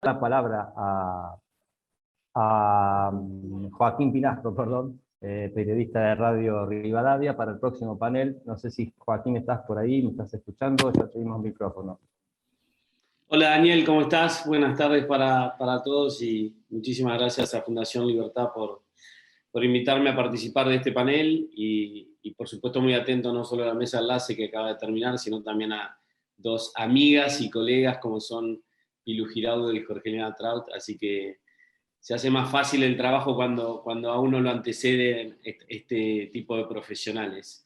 la palabra a Joaquín Pinasco, perdón, periodista de Radio Rivadavia, para el próximo panel. No sé si Joaquín estás por ahí, me estás escuchando, ya tenemos micrófono. Hola Daniel, ¿cómo estás? Buenas tardes para todos y muchísimas gracias a Fundación Libertad por invitarme a participar de este panel y por supuesto muy atento no solo a la mesa de enlace que acaba de terminar, sino también a dos amigas y colegas como son Pilu Giraudo y Jorgelina Traut, así que se hace más fácil el trabajo cuando a uno lo anteceden este tipo de profesionales.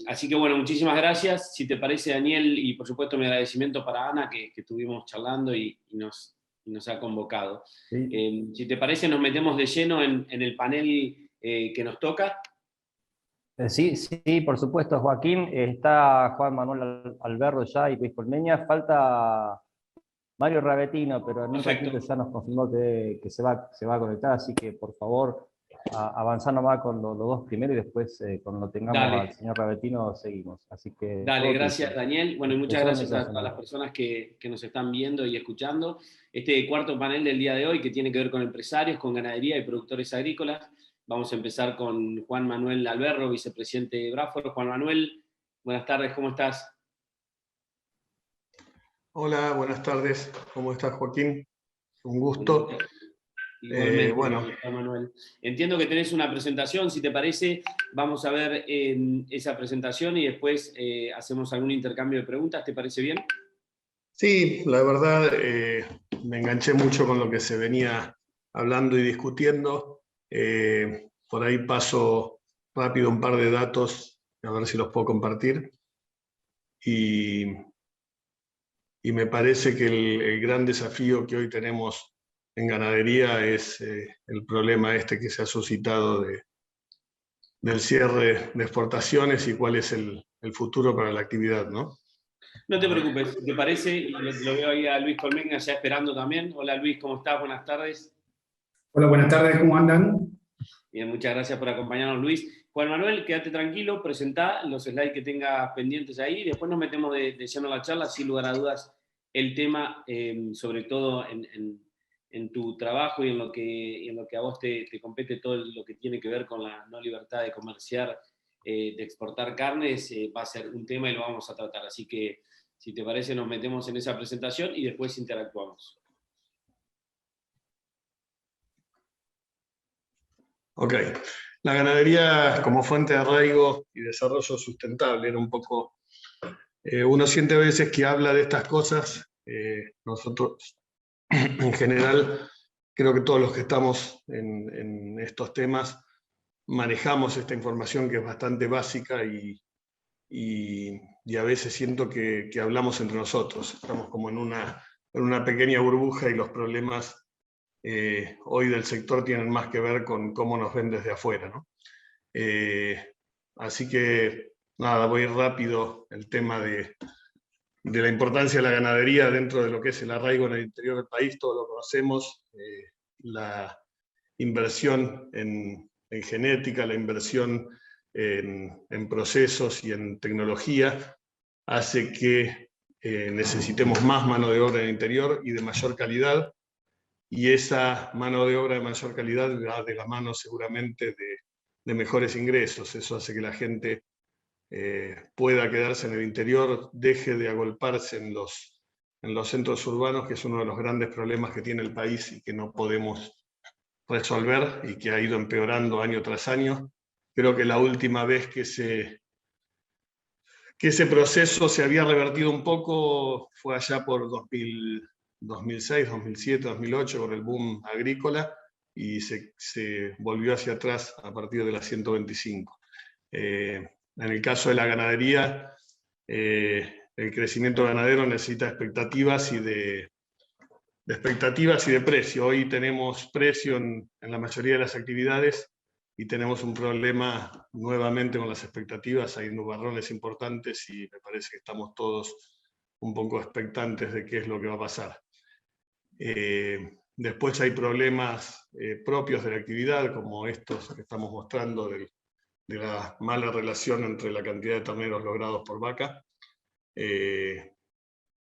Así que bueno, muchísimas gracias. Si te parece, Daniel, y por supuesto mi agradecimiento para Ana, que estuvimos charlando y nos ha convocado. Sí. Si te parece, nos metemos de lleno en el panel que nos toca. Sí, sí, por supuesto, Joaquín. Está Juan Manuel Alberro ya y Luis Colmeña. Falta Mario Ravetino, pero en un Perfecto. ratito ya nos confirmó que se va a conectar, así que por favor, avanzar nomás con los dos primero y después, cuando tengamos Dale. al señor Ravetino, seguimos. Así que Dale, todo gracias tuyo. Daniel. Bueno, y muchas Empezó gracias el a micrófono. las personas que nos están viendo y escuchando. Este cuarto panel del día de hoy, que tiene que ver con empresarios, con ganadería y productores agrícolas. Vamos a empezar con Juan Manuel Alberro, vicepresidente de Braford. Juan Manuel, buenas tardes, ¿cómo estás? Hola, buenas tardes. ¿Cómo estás, Joaquín? Un gusto. Igualmente, Bueno, Juan Manuel. Entiendo que tenés una presentación, si te parece, vamos a ver esa presentación y después hacemos algún intercambio de preguntas, ¿te parece bien? sí, la verdad me enganché mucho con lo que se venía hablando y discutiendo. Por ahí paso rápido un par de datos, a ver si los puedo compartir. Y me parece que el gran desafío que hoy tenemos en ganadería es el problema este que se ha suscitado del cierre de exportaciones y cuál es el futuro para la actividad, ¿no? No te preocupes, ¿te parece? Y lo veo ahí a Luis Colmenga ya esperando también. Hola Luis, ¿cómo estás? Buenas tardes. Hola, buenas tardes, ¿cómo andan? Bien, muchas gracias por acompañarnos, Luis. Juan Manuel, quédate tranquilo, presentá los slides que tengas pendientes ahí, y después nos metemos de lleno a la charla, sin lugar a dudas, el tema, sobre todo en tu trabajo y en lo que a vos te compete, todo lo que tiene que ver con la no libertad de comerciar, de exportar carnes, va a ser un tema y lo vamos a tratar. Así que, si te parece, nos metemos en esa presentación y después interactuamos. Ok. La ganadería como fuente de arraigo y desarrollo sustentable era un poco... uno siente a veces que habla de estas cosas. Nosotros, en general, creo que todos los que estamos en estos temas manejamos esta información que es bastante básica y a veces siento que hablamos entre nosotros. Estamos como en una pequeña burbuja y los problemas hoy del sector tienen más que ver con cómo nos ven desde afuera, ¿no? Así que, nada, voy rápido el tema de la importancia de la ganadería dentro de lo que es el arraigo en el interior del país, todo lo conocemos, la inversión en genética, la inversión en procesos y en tecnología, hace que necesitemos más mano de obra en el interior y de mayor calidad, y esa mano de obra de mayor calidad va de la mano seguramente de mejores ingresos. Eso hace que la gente pueda quedarse en el interior, deje de agolparse en los centros urbanos, que es uno de los grandes problemas que tiene el país y que no podemos resolver y que ha ido empeorando año tras año. Creo que la última vez que ese proceso se había revertido un poco fue allá por 2006, 2007, 2008, con el boom agrícola, y se volvió hacia atrás a partir de la 125. En el caso de la ganadería, el crecimiento ganadero necesita expectativas y de precio. Hoy tenemos precio en la mayoría de las actividades y tenemos un problema nuevamente con las expectativas. Hay nubarrones importantes y me parece que estamos todos un poco expectantes de qué es lo que va a pasar. Después hay problemas propios de la actividad, como estos que estamos mostrando de la mala relación entre la cantidad de terneros logrados por vaca.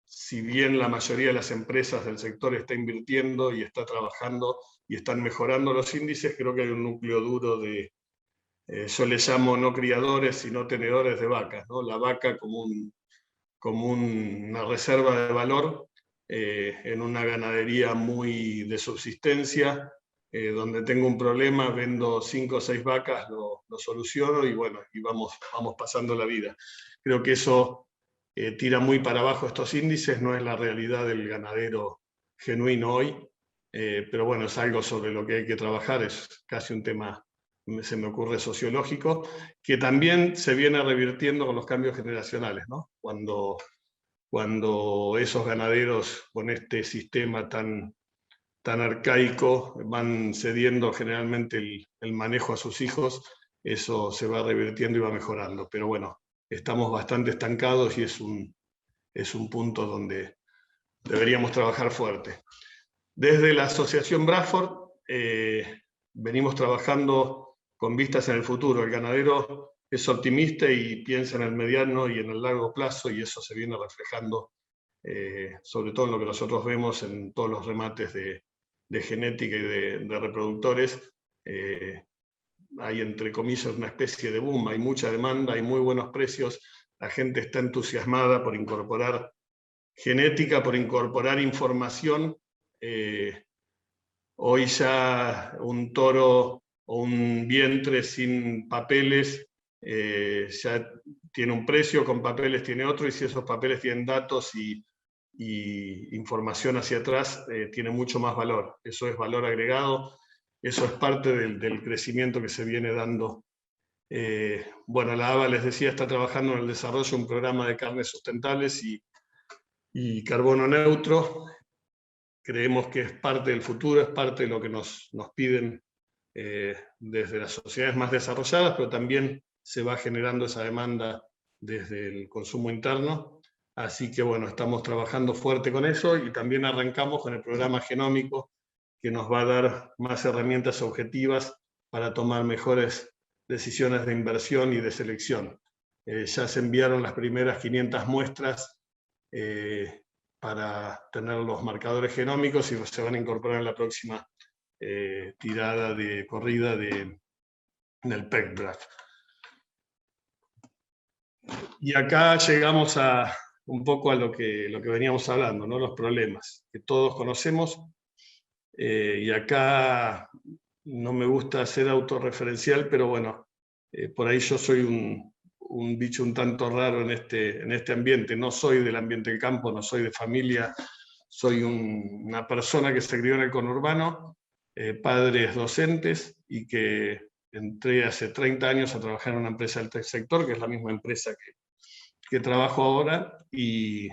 si bien la mayoría de las empresas del sector está invirtiendo y está trabajando y están mejorando los índices, creo que hay un núcleo duro de, yo le llamo no criadores, sino tenedores de vacas, ¿no? La vaca como una reserva de valor en una ganadería muy de subsistencia, donde tengo un problema, vendo 5 o 6 vacas, lo soluciono y bueno, y vamos pasando la vida. Creo que eso tira muy para abajo estos índices, no es la realidad del ganadero genuino hoy, pero bueno, es algo sobre lo que hay que trabajar, es casi un tema, se me ocurre, sociológico, que también se viene revirtiendo con los cambios generacionales, ¿no? Cuando esos ganaderos con este sistema tan arcaico van cediendo generalmente el manejo a sus hijos, eso se va revirtiendo y va mejorando. Pero bueno, estamos bastante estancados y es un punto donde deberíamos trabajar fuerte. Desde la Asociación Bradford venimos trabajando con vistas en el futuro. El ganadero es optimista y piensa en el mediano y en el largo plazo, y eso se viene reflejando sobre todo en lo que nosotros vemos en todos los remates de genética y de reproductores. Hay, entre comillas, una especie de boom, hay mucha demanda, hay muy buenos precios, la gente está entusiasmada por incorporar genética, por incorporar información. Hoy ya un toro o un vientre sin papeles ya tiene un precio, con papeles tiene otro, y si esos papeles tienen datos y información hacia atrás, tiene mucho más valor. Eso es valor agregado, eso es parte del crecimiento que se viene dando. Bueno, la ABA, les decía, está trabajando en el desarrollo de un programa de carnes sustentables y carbono neutro. Creemos que es parte del futuro, es parte de lo que nos piden desde las sociedades más desarrolladas, pero también se va generando esa demanda desde el consumo interno. Así que bueno, estamos trabajando fuerte con eso y también arrancamos con el programa genómico, que nos va a dar más herramientas objetivas para tomar mejores decisiones de inversión y de selección. Ya se enviaron las primeras 500 muestras para tener los marcadores genómicos y se van a incorporar en la próxima tirada de corrida del PECDRAF. Y acá llegamos un poco a lo que veníamos hablando, ¿no? Los problemas que todos conocemos. Y acá no me gusta ser autorreferencial, pero bueno, por ahí yo soy un bicho un tanto raro en este ambiente. No soy del ambiente del campo, no soy de familia, soy una persona que se crió en el conurbano, padres docentes, y que entré hace 30 años a trabajar en una empresa del tercer sector, que es la misma empresa que trabajo ahora, y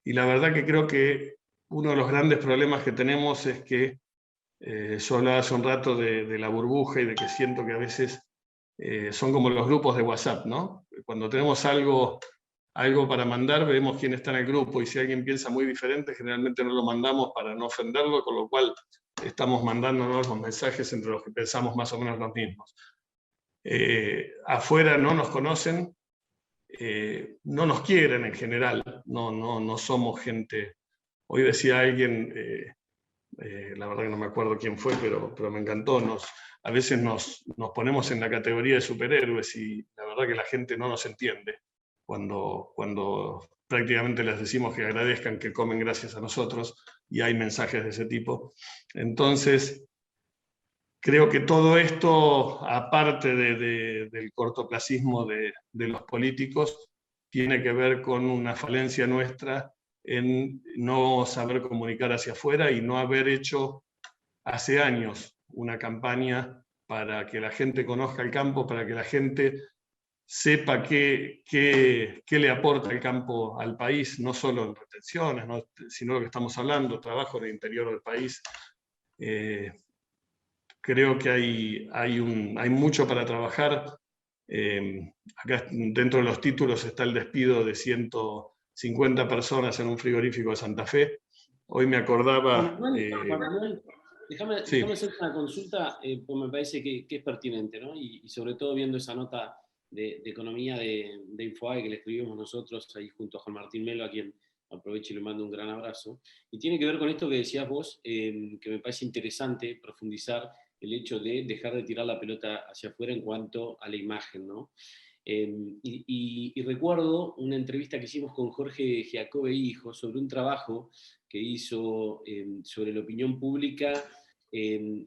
la verdad que creo que uno de los grandes problemas que tenemos es que, yo hablaba hace un rato de la burbuja y de que siento que a veces son como los grupos de WhatsApp, ¿no? Cuando tenemos algo para mandar, vemos quién está en el grupo, y si alguien piensa muy diferente, generalmente no lo mandamos para no ofenderlo, con lo cual estamos mandándonos los mensajes entre los que pensamos más o menos los mismos. Afuera no nos conocen, no nos quieren en general, no somos gente. Hoy decía alguien, la verdad que no me acuerdo quién fue, pero me encantó, a veces nos ponemos en la categoría de superhéroes y la verdad que la gente no nos entiende cuando prácticamente les decimos que agradezcan que comen gracias a nosotros, y hay mensajes de ese tipo. Entonces, creo que todo esto, aparte del cortoplacismo de los políticos, tiene que ver con una falencia nuestra en no saber comunicar hacia afuera y no haber hecho hace años una campaña para que la gente conozca el campo, para que la gente sepa qué le aporta el campo al país, no solo en retenciones, ¿no? Sino lo que estamos hablando, trabajo en el interior del país. Creo que hay mucho para trabajar. Acá dentro de los títulos está el despido de 150 personas en un frigorífico de Santa Fe. Hoy me acordaba... Manuel, déjame sí. hacer una consulta, pues me parece que es pertinente, ¿no? Y sobre todo viendo esa nota de economía de Infobae que le escribimos nosotros ahí junto a Juan Martín Melo, a quien aprovecho y le mando un gran abrazo, y tiene que ver con esto que decías vos, que me parece interesante profundizar el hecho de dejar de tirar la pelota hacia afuera en cuanto a la imagen, ¿no? Y recuerdo una entrevista que hicimos con Jorge Giacobbe Hijo sobre un trabajo que hizo sobre la opinión pública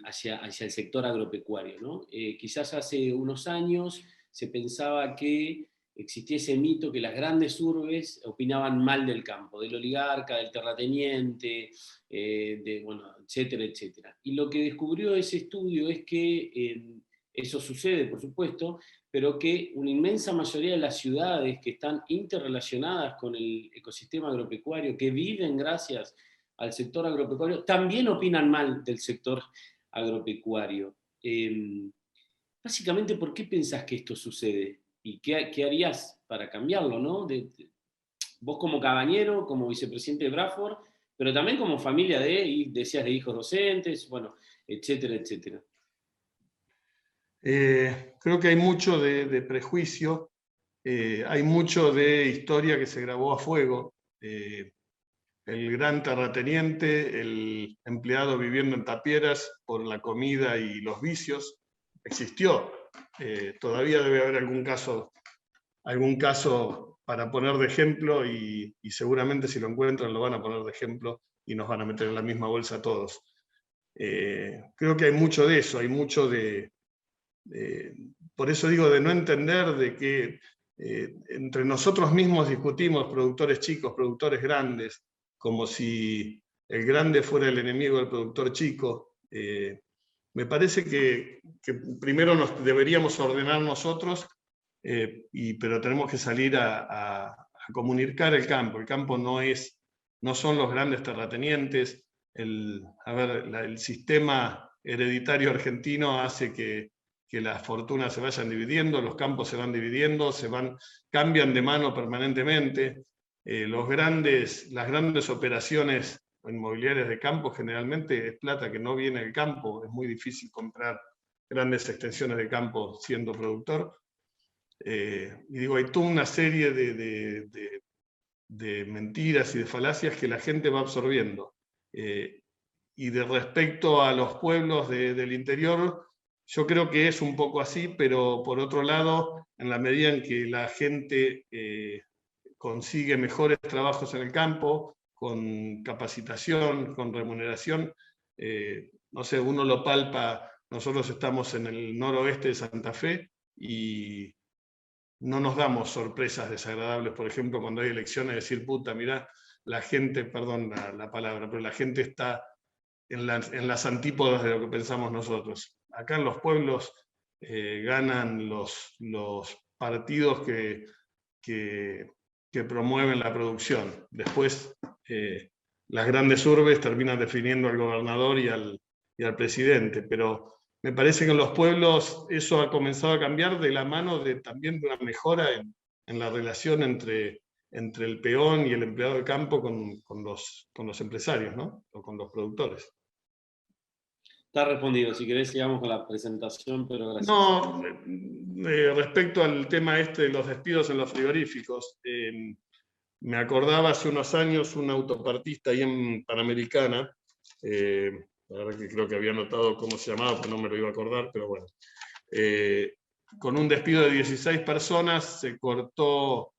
hacia el sector agropecuario, ¿no? Quizás hace unos años se pensaba que existía ese mito que las grandes urbes opinaban mal del campo, del oligarca, del terrateniente, bueno, etcétera, etcétera. Y lo que descubrió ese estudio es que eso sucede, por supuesto, pero que una inmensa mayoría de las ciudades que están interrelacionadas con el ecosistema agropecuario, que viven gracias al sector agropecuario, también opinan mal del sector agropecuario. Básicamente, ¿por qué pensás que esto sucede? ¿Y qué harías para cambiarlo, ¿no? Vos como cabañero, como vicepresidente de Bradford, pero también como familia decías, de hijos docentes, bueno, etcétera, etcétera. Creo que hay mucho de prejuicio, hay mucho de historia que se grabó a fuego. El gran terrateniente, el empleado viviendo en tapieras por la comida y los vicios, existió. Todavía debe haber algún caso para poner de ejemplo y seguramente si lo encuentran lo van a poner de ejemplo y nos van a meter en la misma bolsa a todos. Creo que hay mucho de eso, hay mucho por eso digo, de no entender de que entre nosotros mismos discutimos, productores chicos, productores grandes, como si el grande fuera el enemigo del productor chico. Me parece que primero nos deberíamos ordenar nosotros, pero tenemos que salir a comunicar el campo. El campo no son los grandes terratenientes. El sistema hereditario argentino hace que las fortunas se vayan dividiendo, los campos se van dividiendo, cambian de mano permanentemente. Las grandes operaciones inmobiliarias de campo generalmente es plata que no viene del campo, es muy difícil comprar grandes extensiones de campo siendo productor. Y digo, hay toda una serie de mentiras y de falacias que la gente va absorbiendo. Y de respecto a los pueblos del interior, yo creo que es un poco así, pero por otro lado, en la medida en que la gente consigue mejores trabajos en el campo, con capacitación, con remuneración, no sé, uno lo palpa. Nosotros estamos en el noroeste de Santa Fe y no nos damos sorpresas desagradables, por ejemplo, cuando hay elecciones, decir, puta, mirá, la gente, perdón la palabra, pero la gente está en las antípodas de lo que pensamos nosotros. Acá en los pueblos ganan los partidos que promueven la producción. Después las grandes urbes terminan definiendo al gobernador y al presidente, pero me parece que en los pueblos eso ha comenzado a cambiar de la mano también de una mejora en la relación entre el peón y el empleado de campo con los empresarios, ¿no? O con los productores. Está respondido, si querés sigamos con la presentación, pero gracias. No, respecto al tema de los despidos en los frigoríficos, me acordaba hace unos años un autopartista ahí en Panamericana, la verdad que creo que había notado cómo se llamaba, pero no me lo iba a acordar, pero bueno. Con un despido de 16 personas se cortó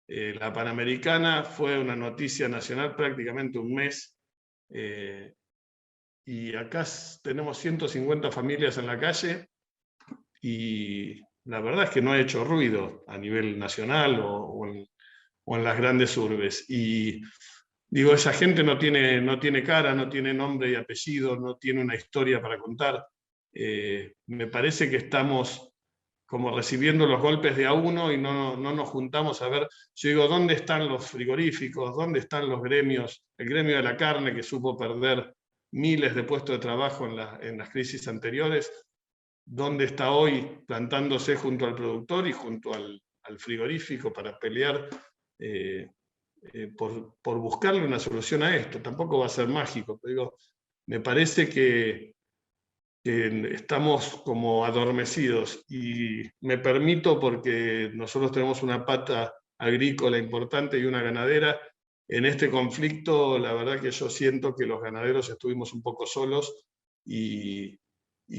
la Panamericana, fue una noticia nacional prácticamente un mes, y acá tenemos 150 familias en la calle, y la verdad es que no ha hecho ruido a nivel nacional o en las grandes urbes. Y digo, esa gente no tiene cara, no tiene nombre y apellido, no tiene una historia para contar. Me parece que estamos como recibiendo los golpes de a uno y no nos juntamos a ver. Yo digo, ¿dónde están los frigoríficos? ¿Dónde están los gremios? El gremio de la carne, que supo perder miles de puestos de trabajo en las crisis anteriores. ¿Dónde está hoy plantándose junto al productor y junto al frigorífico para pelear por buscarle una solución a esto? Tampoco va a ser mágico, pero digo, me parece que estamos como adormecidos, y me permito, porque nosotros tenemos una pata agrícola importante y una ganadera, En este conflicto, la verdad que yo siento que los ganaderos estuvimos un poco solos y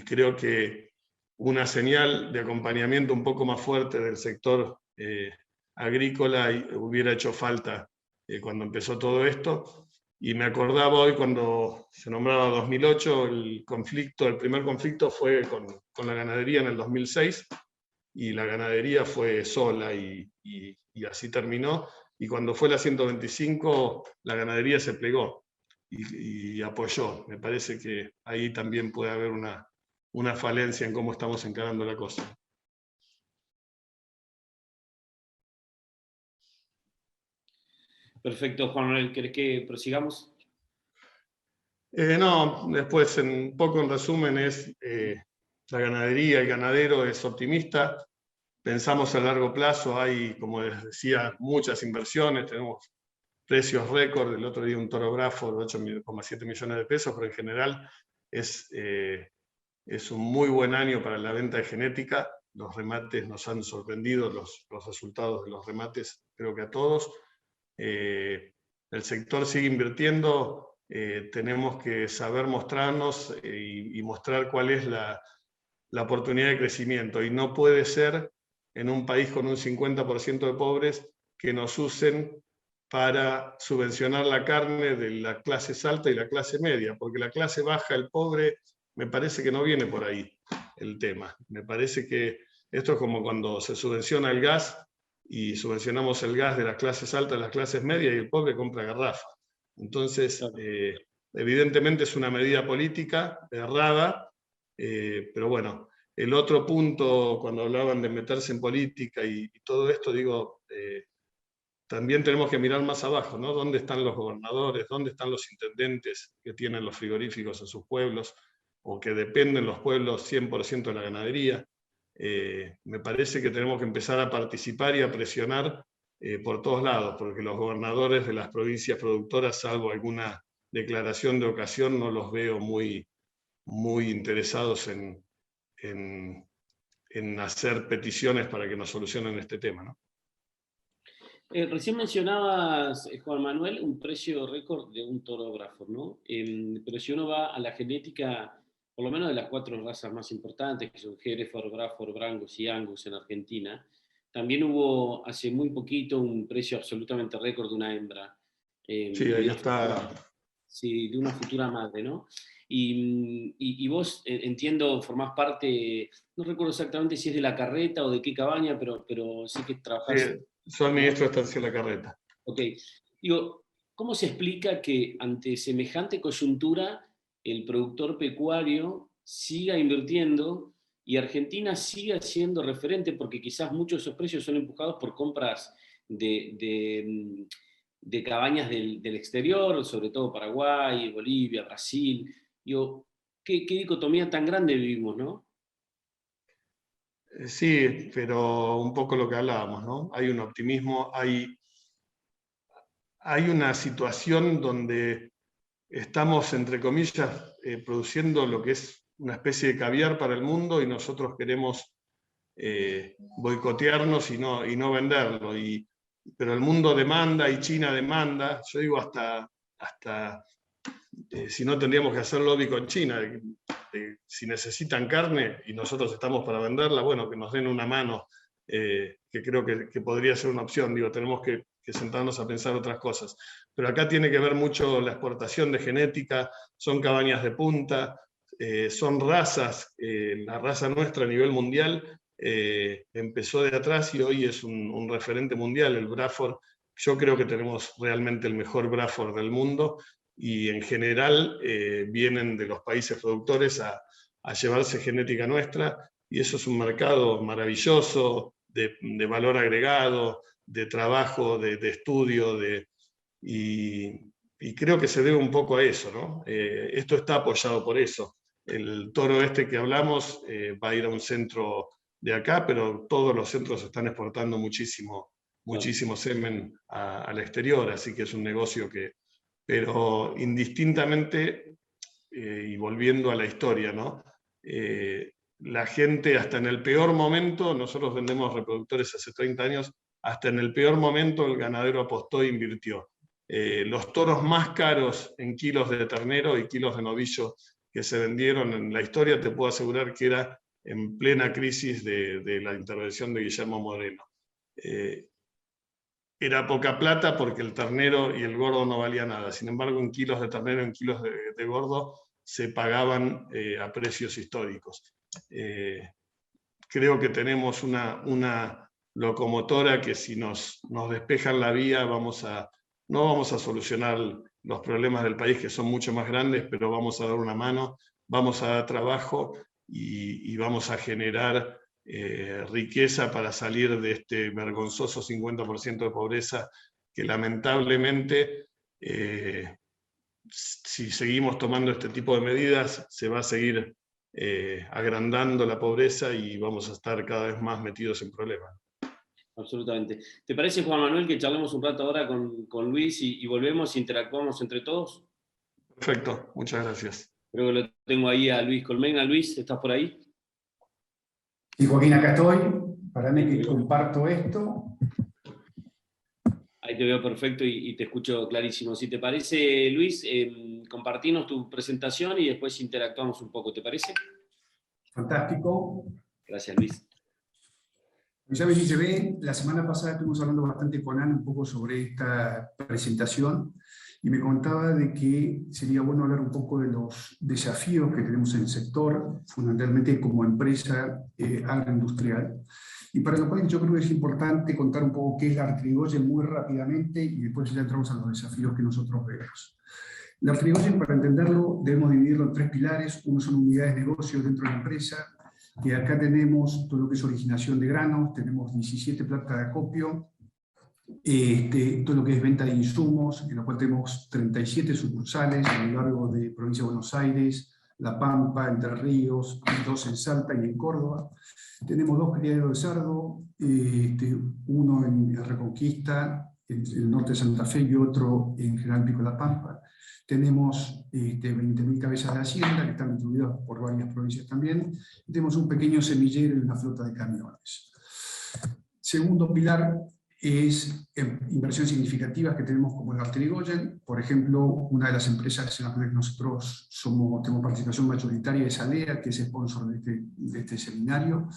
creo que una señal de acompañamiento un poco más fuerte del sector agrícola hubiera hecho falta cuando empezó todo esto. Y me acordaba hoy cuando se nombraba 2008, el primer conflicto fue con la ganadería en el 2006, y la ganadería fue sola y así terminó. Y cuando fue la 125, la ganadería se plegó y apoyó. Me parece que ahí también puede haber una falencia en cómo estamos encarando la cosa. Perfecto, Juan Manuel, ¿querés que prosigamos? No, después un poco en resumen la ganadería, el ganadero es optimista, pensamos a largo plazo, hay, como les decía, muchas inversiones, tenemos precios récord, el otro día un toro Braford de 8,7 millones de pesos, pero en general es un muy buen año para la venta de genética, los remates nos han sorprendido, los resultados de los remates creo que a todos. El sector sigue invirtiendo, tenemos que saber mostrarnos y mostrar cuál es la oportunidad de crecimiento, y no puede ser en un país con un 50% de pobres que nos usen para subvencionar la carne de la clase alta y la clase media, porque la clase baja, el pobre, me parece que no viene por ahí el tema. Me parece que esto es como cuando se subvenciona el gas y subvencionamos el gas de las clases altas a las clases medias y el pobre compra garrafa. Entonces, evidentemente es una medida política errada, pero bueno, el otro punto, cuando hablaban de meterse en política y todo esto, digo, también tenemos que mirar más abajo, ¿no? ¿Dónde están los gobernadores? ¿Dónde están los intendentes que tienen los frigoríficos en sus pueblos o que dependen los pueblos 100% de la ganadería? Me parece que tenemos que empezar a participar y a presionar por todos lados, porque los gobernadores de las provincias productoras, salvo alguna declaración de ocasión, no los veo muy interesados en hacer peticiones para que nos solucionen este tema, ¿no? Recién mencionabas, Juan Manuel, un precio récord de un toro Braford, ¿no? Pero si uno va a la genética, por lo menos de las 4 razas más importantes, que son Hereford, Braford, Brangus y Angus en Argentina, también hubo hace muy poquito un precio absolutamente récord de una hembra. Sí, ahí está. Sí, de una futura madre, ¿no? Y vos, entiendo, formás parte, no recuerdo exactamente si es de la carreta o de qué cabaña, pero sí que trabajás. Sí, soy ministro de Estancia La Carreta. Ok. Digo, ¿cómo se explica que ante semejante coyuntura el productor pecuario siga invirtiendo y Argentina siga siendo referente? Porque quizás muchos de esos precios son empujados por compras de cabañas del exterior, sobre todo Paraguay, Bolivia, Brasil. Digo, ¿qué dicotomía tan grande vivimos, no? Sí, pero un poco lo que hablábamos, ¿no? Hay un optimismo, hay una situación donde estamos, entre comillas, produciendo lo que es una especie de caviar para el mundo y nosotros queremos boicotearnos y no venderlo. Pero el mundo demanda y China demanda, yo digo hasta si no tendríamos que hacer lobby con China, si necesitan carne y nosotros estamos para venderla, bueno, que nos den una mano, que creo que podría ser una opción. Digo, tenemos que sentarnos a pensar otras cosas. Pero acá tiene que ver mucho la exportación de genética, son cabañas de punta, son razas, la raza nuestra a nivel mundial empezó de atrás y hoy es un referente mundial, el Braford. Yo creo que tenemos realmente el mejor Braford del mundo, y en general vienen de los países productores a llevarse genética nuestra, y eso es un mercado maravilloso, de valor agregado, de trabajo, de estudio, y creo que se debe un poco a eso, ¿no? Esto está apoyado por eso. El toro este que hablamos va a ir a un centro de acá, pero todos los centros están exportando muchísimo semen al exterior, así que es un negocio que... Pero indistintamente, y volviendo a la historia, ¿no? La gente hasta en el peor momento, nosotros vendemos reproductores hace 30 años, hasta en el peor momento el ganadero apostó e invirtió. Los toros más caros en kilos de ternero y kilos de novillo que se vendieron en la historia, te puedo asegurar que era en plena crisis de la intervención de Guillermo Moreno. Era poca plata porque el ternero y el gordo no valía nada. Sin embargo, en kilos de ternero, en kilos de gordo, se pagaban a precios históricos. Creo que tenemos una locomotora que si nos despejan la vía, no vamos a solucionar los problemas del país, que son mucho más grandes, pero vamos a dar una mano, vamos a dar trabajo y vamos a generar riqueza para salir de este vergonzoso 50% de pobreza que lamentablemente, si seguimos tomando este tipo de medidas, se va a seguir agrandando la pobreza y vamos a estar cada vez más metidos en problemas. Absolutamente. ¿Te parece, Juan Manuel, que charlemos un rato ahora con Luis y volvemos e interactuamos entre todos? Perfecto, muchas gracias. Creo que lo tengo ahí a Luis Colmena. Luis, ¿estás por ahí? Y Joaquín, acá estoy. Para mí que comparto esto. Ahí te veo perfecto y te escucho clarísimo. Si te parece, Luis, compartinos tu presentación y después interactuamos un poco, ¿te parece? Fantástico. Gracias, Luis. Ya ven y se ve, la semana pasada estuvimos hablando bastante con Ana un poco sobre esta presentación y me contaba de que sería bueno hablar un poco de los desafíos que tenemos en el sector, fundamentalmente como empresa agroindustrial. Y para lo cual yo creo que es importante contar un poco qué es la Artrigoyen muy rápidamente y después ya entramos a los desafíos que nosotros vemos. La Artrigoyen, para entenderlo, debemos dividirlo en 3 pilares. Uno son unidades de negocio dentro de la empresa, que acá tenemos todo lo que es originación de granos, tenemos 17 plantas de acopio, todo lo que es venta de insumos, en lo cual tenemos 37 sucursales a lo largo de provincia de Buenos Aires, La Pampa, Entre Ríos, 2 en Salta y en Córdoba. Tenemos 2 criaderos de cerdo, uno en Reconquista, en el norte de Santa Fe, y otro en General Pico de La Pampa. Tenemos 20.000 cabezas de hacienda que están distribuidas por varias provincias también. Tenemos un pequeño semillero y una flota de camiones. Segundo pilar es inversiones significativas que tenemos como el Artrigoyen. Por ejemplo, una de las empresas en las que nosotros tenemos participación mayoritaria es Alea, que es sponsor de este seminario.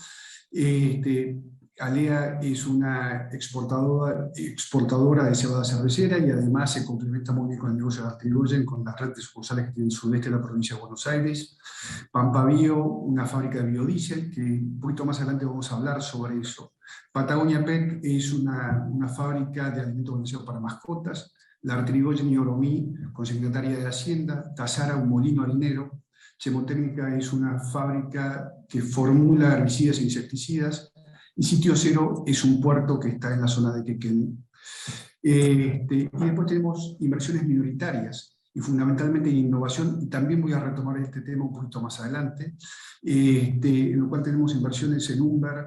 Alea es una exportadora de cebada cervecera y además se complementa muy bien con el negocio de Artrigoyen, con las redes sucursales que tiene en el sudeste de la provincia de Buenos Aires. Pampa Bio, una fábrica de biodiesel, que un poquito más adelante vamos a hablar sobre eso. Patagonia Pet es una fábrica de alimentos balanceados para mascotas. La Artrigoyen y Oromí, consignataria de Hacienda. Tazara, un molino harinero. Chemotécnica es una fábrica que formula herbicidas e insecticidas. Y Sitio Cero es un puerto que está en la zona de Quequén. Y después tenemos inversiones minoritarias, y fundamentalmente en innovación, y también voy a retomar este tema un poquito más adelante, en lo cual tenemos inversiones en Uber,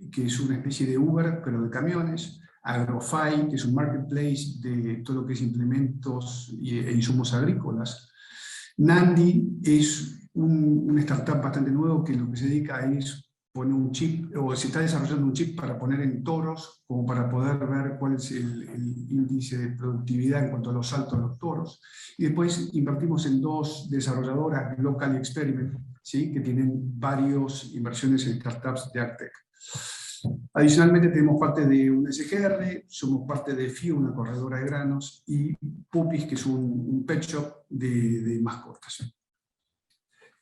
que es una especie de Uber, pero de camiones, Agrofy, que es un marketplace de todo lo que es implementos e insumos agrícolas. Nandi es un startup bastante nuevo que lo que se dedica es poner un chip, o se está desarrollando un chip para poner en toros, como para poder ver cuál es el índice de productividad en cuanto a los saltos de los toros. Y después invertimos en 2 desarrolladoras, Local y Experiment, ¿sí? Que tienen varias inversiones en startups de AgTech. Adicionalmente tenemos parte de un SGR, somos parte de FIO, una corredora de granos, y Pupis, que es un pet shop de mascotas.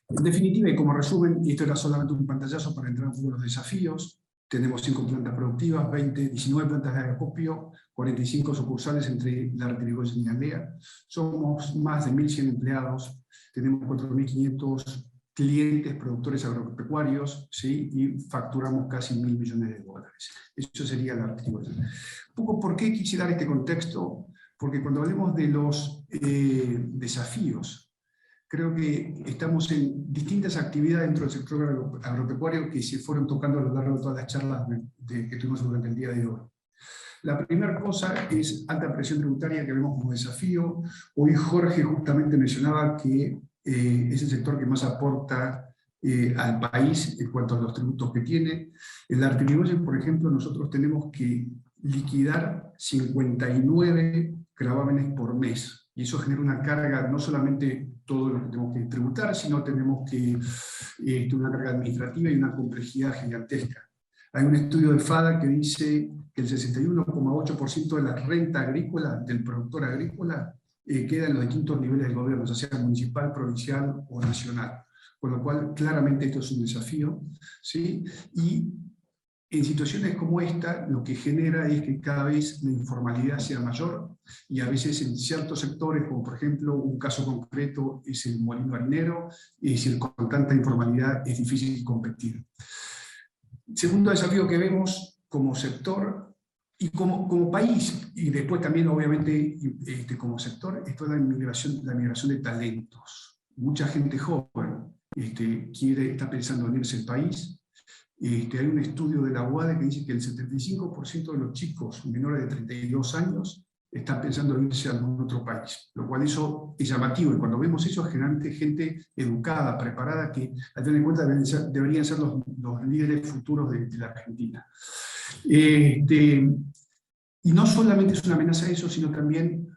En definitiva, y como resumen, y esto era solamente un pantallazo para entrar un poco en los desafíos, tenemos 5 plantas productivas, 19 plantas de acopio, 45 sucursales entre la Artrigoyen y Alea. Somos más de 1.100 empleados, tenemos 4.500 clientes, productores agropecuarios, ¿sí? Y facturamos casi $1.000 millones. Eso sería la Artrigoyen. Un poco, ¿por qué quise dar este contexto? Porque cuando hablemos de los desafíos, creo que estamos en distintas actividades dentro del sector agropecuario que se fueron tocando a lo largo de todas las charlas que tuvimos durante el día de hoy. La primera cosa es alta presión tributaria que vemos como desafío. Hoy Jorge justamente mencionaba que es el sector que más aporta al país en cuanto a los tributos que tiene. En la Artrigoyen, por ejemplo, nosotros tenemos que liquidar 59 gravámenes por mes. Y eso genera una carga, no solamente todo lo que tenemos que tributar, sino tenemos que una carga administrativa y una complejidad gigantesca. Hay un estudio de FADA que dice que el 61,8% de la renta agrícola del productor agrícola queda en los distintos niveles del gobierno, ya sea municipal, provincial o nacional. Con lo cual, claramente esto es un desafío, ¿sí? Y en situaciones como esta, lo que genera es que cada vez la informalidad sea mayor, y a veces en ciertos sectores, como por ejemplo un caso concreto es el molino harinero, es decir, con tanta informalidad es difícil competir. Segundo desafío que vemos como sector y como país, y después también obviamente como sector, es toda la migración de talentos. Mucha gente joven está pensando en irse al país. Hay un estudio de la UADE que dice que el 75% de los chicos menores de 32 años están pensando en irse a algún otro país, lo cual eso es llamativo, y cuando vemos eso es generalmente gente educada, preparada, que al tener en cuenta deberían ser los líderes futuros de la Argentina. Y no solamente es una amenaza eso, sino también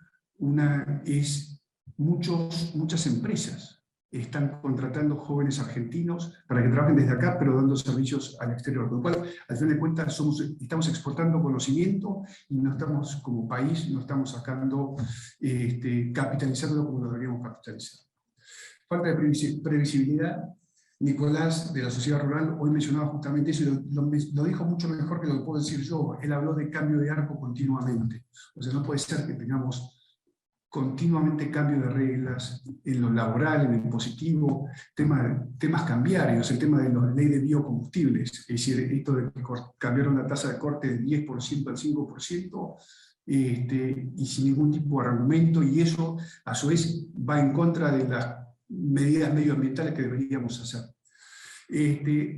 muchas empresas están contratando jóvenes argentinos para que trabajen desde acá, pero dando servicios al exterior. Lo cual, al final de cuentas, estamos exportando conocimiento y no estamos, como país, no estamos sacando, capitalizando como lo deberíamos capitalizar. Falta de previsibilidad. Nicolás, de la Sociedad Rural, hoy mencionaba justamente eso, y lo dijo mucho mejor que lo puedo decir yo. Él habló de cambio de arco continuamente. O sea, no puede ser que tengamos continuamente cambio de reglas en lo laboral, en lo impositivo, temas cambiarios, el tema de la ley de biocombustibles, es decir, esto de que cambiaron la tasa de corte del 10% al 5%, y sin ningún tipo de argumento, y eso a su vez va en contra de las medidas medioambientales que deberíamos hacer.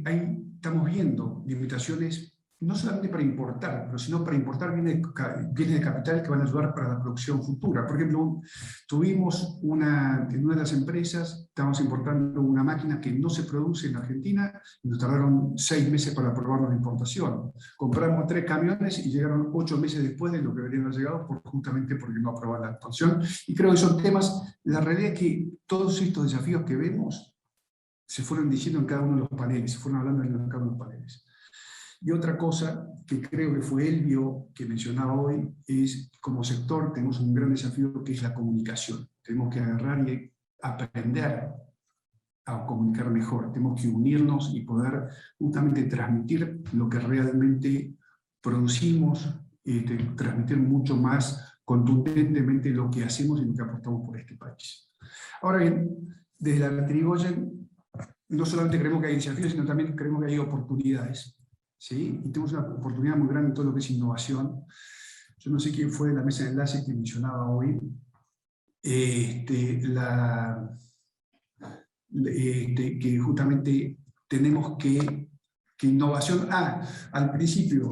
Ahí estamos viendo limitaciones no solamente para importar, pero sino para importar bienes de capital que van a ayudar para la producción futura. Por ejemplo, tuvimos en una de las empresas, estábamos importando una máquina que no se produce en Argentina, y nos tardaron 6 meses para aprobarnos la importación. Compramos 3 camiones y llegaron 8 meses después de lo que deberían haber llegado, justamente porque no aprobaron la importación. Y creo que son temas, la realidad es que todos estos desafíos que vemos se fueron diciendo en cada uno de los paneles, se fueron hablando en cada uno de los paneles. Y otra cosa que creo que fue Elvio que mencionaba hoy es, como sector tenemos un gran desafío que es la comunicación. Tenemos que agarrar y aprender a comunicar mejor. Tenemos que unirnos y poder justamente transmitir lo que realmente producimos, transmitir mucho más contundentemente lo que hacemos y lo que aportamos por este país. Ahora bien, desde la Trigoyen no solamente creemos que hay desafíos, sino también creemos que hay oportunidades. ¿Sí? Y tenemos una oportunidad muy grande en todo lo que es innovación. Yo no sé quién fue de la mesa de enlace que mencionaba hoy, que justamente tenemos que innovación, al principio,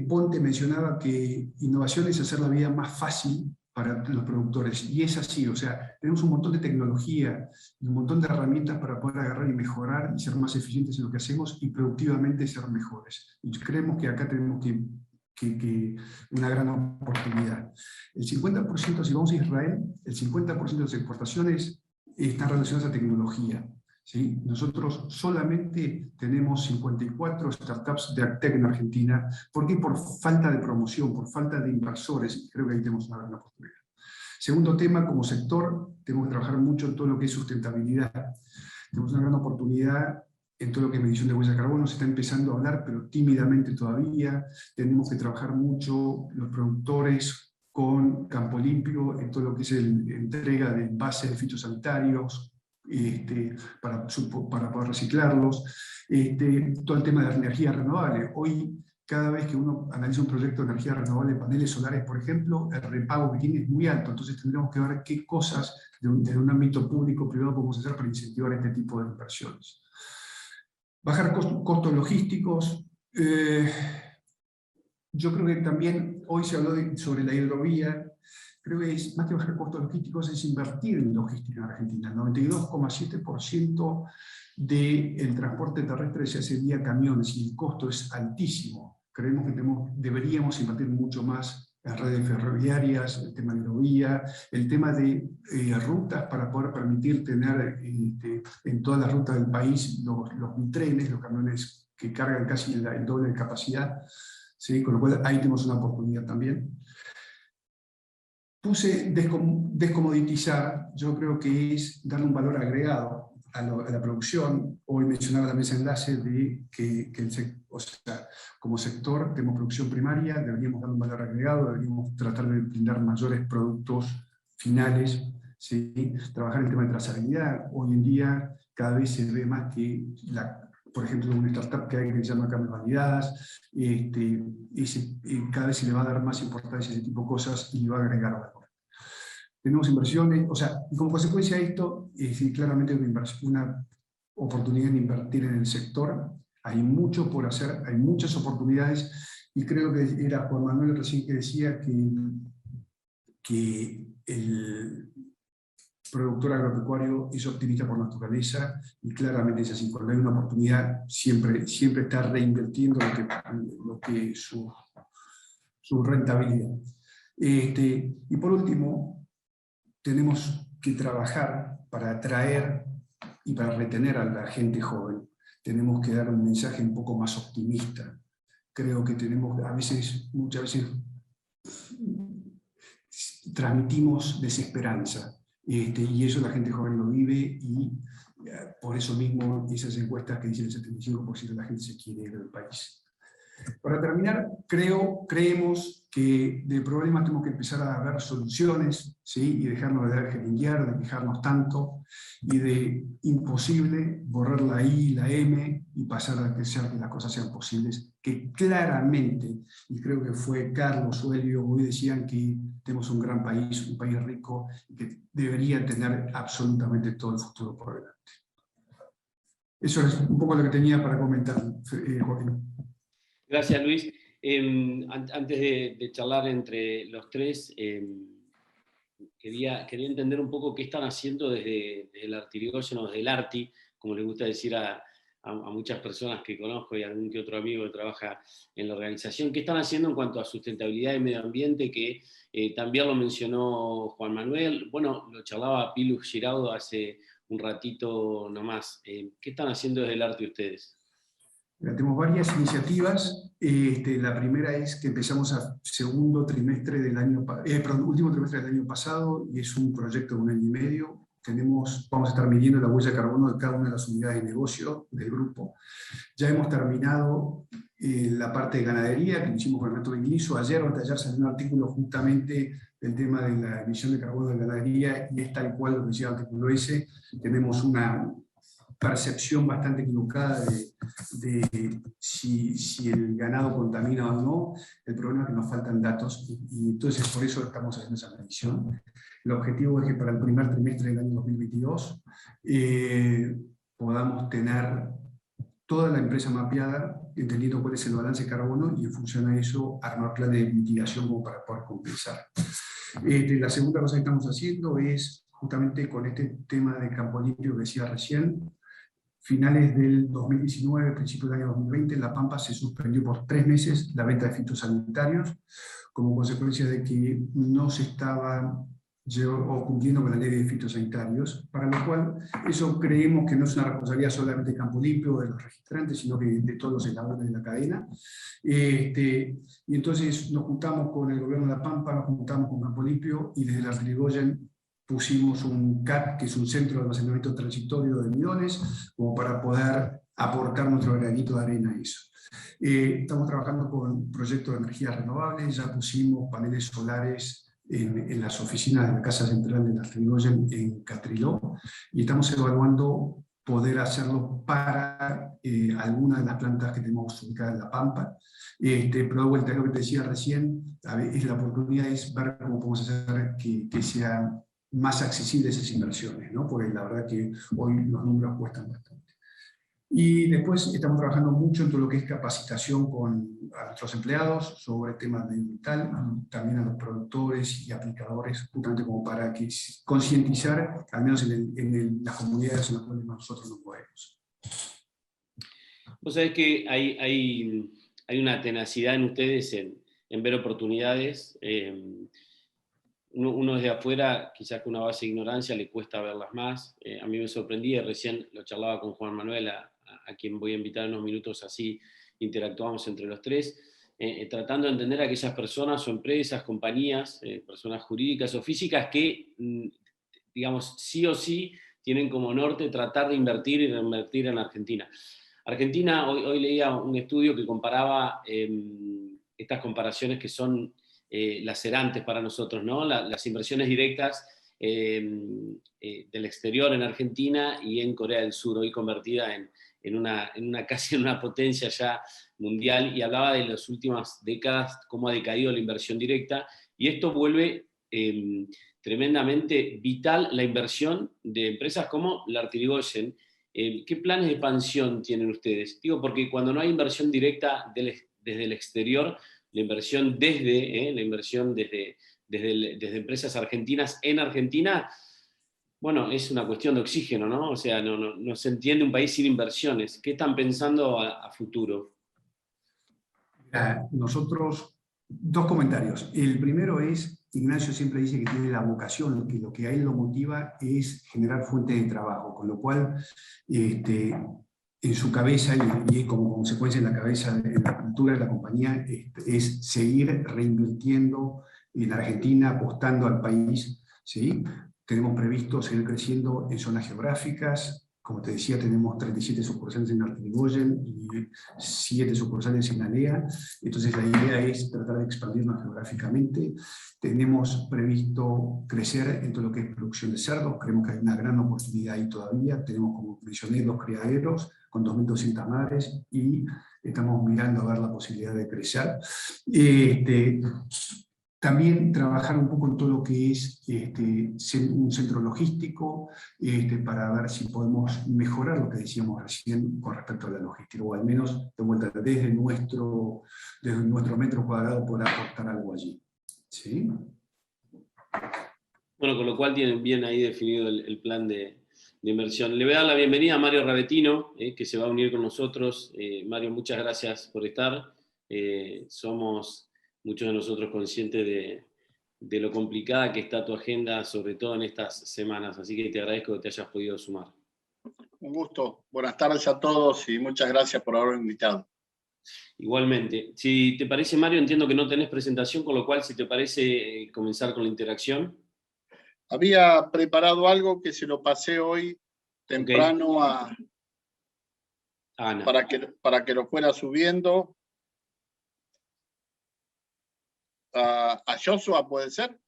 Ponte mencionaba que innovación es hacer la vida más fácil para los productores, y es así, o sea, tenemos un montón de tecnología y un montón de herramientas para poder agarrar y mejorar y ser más eficientes en lo que hacemos y productivamente ser mejores. Y creemos que acá tenemos una gran oportunidad. El 50%, si vamos a Israel, el 50% de las exportaciones están relacionadas a tecnología. ¿Sí? Nosotros solamente tenemos 54 startups de AgTech en Argentina. ¿Por qué? Por falta de promoción, por falta de inversores. Creo que ahí tenemos una gran oportunidad. Segundo tema, como sector, tenemos que trabajar mucho en todo lo que es sustentabilidad. Tenemos una gran oportunidad en todo lo que es medición de huella de carbono. Se está empezando a hablar, pero tímidamente todavía. Tenemos que trabajar mucho los productores con campo limpio, en todo lo que es la entrega de envases fitosanitarios, para poder reciclarlos, todo el tema de la energía renovable. Hoy, cada vez que uno analiza un proyecto de energía renovable, paneles solares, por ejemplo, el repago que tiene es muy alto, entonces tendremos que ver qué cosas de un ámbito público-privado podemos hacer para incentivar este tipo de inversiones. Bajar costos logísticos. Yo creo que también hoy se habló sobre la hidrovía. Creo que es, más que bajar costos logísticos, es invertir en logística en Argentina. El 92,7% del transporte terrestre se hace vía camiones y el costo es altísimo. Creemos que deberíamos invertir mucho más las redes ferroviarias, el tema de hidrovía, el tema de rutas para poder permitir tener en todas las rutas del país los bitrenes, los camiones que cargan casi el doble de capacidad, ¿sí? Con lo cual ahí tenemos una oportunidad también. Puse descomoditizar, yo creo que es darle un valor agregado a la producción. Hoy mencionaba la mesa de enlace de que o sea, como sector tenemos producción primaria, deberíamos dar un valor agregado, deberíamos tratar de brindar mayores productos finales, ¿sí? Trabajar el tema de trazabilidad. Hoy en día cada vez se ve más que, por ejemplo, una startup que hay que se llama Carnes Validadas, cada vez se le va a dar más importancia a ese tipo de cosas y le va a agregar valor. Tenemos inversiones, o sea, y como consecuencia de esto, claramente una oportunidad en invertir en el sector. Hay mucho por hacer, hay muchas oportunidades, y creo que era Juan Manuel recién que decía que el productor agropecuario es optimista por naturaleza, y claramente es así. Cuando hay una oportunidad, siempre está reinvirtiendo lo que su rentabilidad. Y por último, tenemos que trabajar para atraer y para retener a la gente joven. Tenemos que dar un mensaje un poco más optimista. Creo que muchas veces transmitimos desesperanza, y eso la gente joven lo vive, y por eso mismo esas encuestas que dicen el 75% de la gente se quiere ir del país. Para terminar, creemos que de problemas tenemos que empezar a ver soluciones, ¿sí? Y dejarnos de jeringuear, de quejarnos tanto, y de imposible borrar la I y la M y pasar a que las cosas sean posibles, que claramente, y creo que fue Carlos o Elio, hoy decían que tenemos un gran país, un país rico, y que debería tener absolutamente todo el futuro por delante. Eso es un poco lo que tenía para comentar, Joaquín. Gracias, Luis. Antes de charlar entre los tres, quería entender un poco qué están haciendo desde el Artirígoyen, desde el Arti, como le gusta decir a muchas personas que conozco y a algún que otro amigo que trabaja en la organización. ¿Qué están haciendo en cuanto a sustentabilidad y medio ambiente? Que también lo mencionó Juan Manuel, bueno, lo charlaba Pilu Giraudo hace un ratito nomás. ¿Qué están haciendo desde el Arti ustedes? Tenemos varias iniciativas. La primera es que empezamos a último trimestre del año pasado, y es un proyecto de 1 año y medio. Vamos a estar midiendo la huella de carbono de cada una de las unidades de negocio del grupo. Ya hemos terminado la parte de ganadería, que hicimos con el método Ingriso. Ayer o anteayer salió un artículo justamente del tema de la emisión de carbono de ganadería, y es tal cual lo que decía el artículo ese. Tenemos una percepción bastante equivocada de si el ganado contamina o no. El problema es que nos faltan datos, y entonces por eso estamos haciendo esa medición. El objetivo es que para el primer trimestre del año 2022 podamos tener toda la empresa mapeada, entendiendo cuál es el balance de carbono, y en función a eso armar planes de mitigación como para poder compensar. La segunda cosa que estamos haciendo es justamente con este tema de campo limpio que decía recién. Finales del 2019, principios del año 2020, en La Pampa se suspendió por 3 meses la venta de fitosanitarios, como consecuencia de que no se estaba cumpliendo con la ley de fitosanitarios, para lo cual eso creemos que no es una responsabilidad solamente de Campo Limpio o de los registrantes, sino que de todos los eslabones de la cadena. Y entonces nos juntamos con el gobierno de La Pampa, nos juntamos con Campo Limpio, y desde el Artirígoyen pusimos un CAT, que es un centro de almacenamiento transitorio de almidones, como para poder aportar nuestro granito de arena a eso. Estamos trabajando con proyectos de energías renovables, ya pusimos paneles solares en las oficinas de la Casa Central de Artirígoyen en Catriló, y estamos evaluando poder hacerlo para algunas de las plantas que tenemos ubicadas en La Pampa. Pero de vuelta, lo que te decía recién, la oportunidad es ver cómo podemos hacer que sea más accesibles esas inversiones, ¿no? Porque la verdad que hoy los números cuestan bastante. Y después estamos trabajando mucho en todo lo que es capacitación a nuestros empleados sobre temas de ambiental, también a los productores y aplicadores, justamente como para concientizar, al menos en las comunidades en las cuales nosotros nos movemos. Vos sabés que hay una tenacidad en ustedes en ver oportunidades. Uno desde afuera, quizás con una base de ignorancia, le cuesta verlas más. A mí me sorprendía, recién lo charlaba con Juan Manuel, a quien voy a invitar en unos minutos, así interactuamos entre los tres, tratando de entender a aquellas personas o empresas, compañías, personas jurídicas o físicas que, digamos, sí o sí tienen como norte tratar de invertir y reinvertir en Argentina. Argentina, hoy leía un estudio que comparaba estas comparaciones que son lacerantes para nosotros, ¿no? Las inversiones directas del exterior en Argentina y en Corea del Sur, hoy convertida casi en una potencia ya mundial, y hablaba de las últimas décadas, cómo ha decaído la inversión directa, y esto vuelve tremendamente vital la inversión de empresas como Lartigoyen. ¿Qué planes de expansión tienen ustedes? Digo, porque cuando no hay inversión directa desde el exterior, la inversión desde empresas argentinas en Argentina, bueno, es una cuestión de oxígeno, ¿no? O sea, no se entiende un país sin inversiones. ¿Qué están pensando a futuro? Nosotros, dos comentarios. El primero es, Ignacio siempre dice que tiene la vocación, que lo que a él lo motiva es generar fuentes de trabajo, con lo cual en su cabeza y como consecuencia en la cabeza, en la cultura de la compañía, es seguir reinvirtiendo en Argentina, apostando al país, ¿sí? Tenemos previsto seguir creciendo en zonas geográficas. Como te decía, tenemos 37 sucursales en Lartigoyen y 7 sucursales en Alea. Entonces la idea es tratar de expandirnos geográficamente. Tenemos previsto crecer en todo lo que es producción de cerdos. Creemos que hay una gran oportunidad ahí todavía. Tenemos, como mencioné, 2 criaderos con 2.200 madres y estamos mirando a ver la posibilidad de crecer. También trabajar un poco en todo lo que es un centro logístico para ver si podemos mejorar lo que decíamos recién con respecto a la logística, o al menos de vuelta desde nuestro metro cuadrado poder aportar algo allí. ¿Sí? Bueno, con lo cual tienen bien ahí definido el plan de inversión. Le voy a dar la bienvenida a Mario Ravetino, que se va a unir con nosotros. Mario, muchas gracias por estar. Somos muchos de nosotros conscientes de lo complicada que está tu agenda, sobre todo en estas semanas, así que te agradezco que te hayas podido sumar. Un gusto. Buenas tardes a todos y muchas gracias por haberme invitado. Igualmente. Si te parece, Mario, entiendo que no tenés presentación, con lo cual, si te parece, comenzar con la interacción. Había preparado algo que se lo pasé hoy temprano, okay, a Ana, para que lo fuera subiendo. A Joshua, ¿puede ser?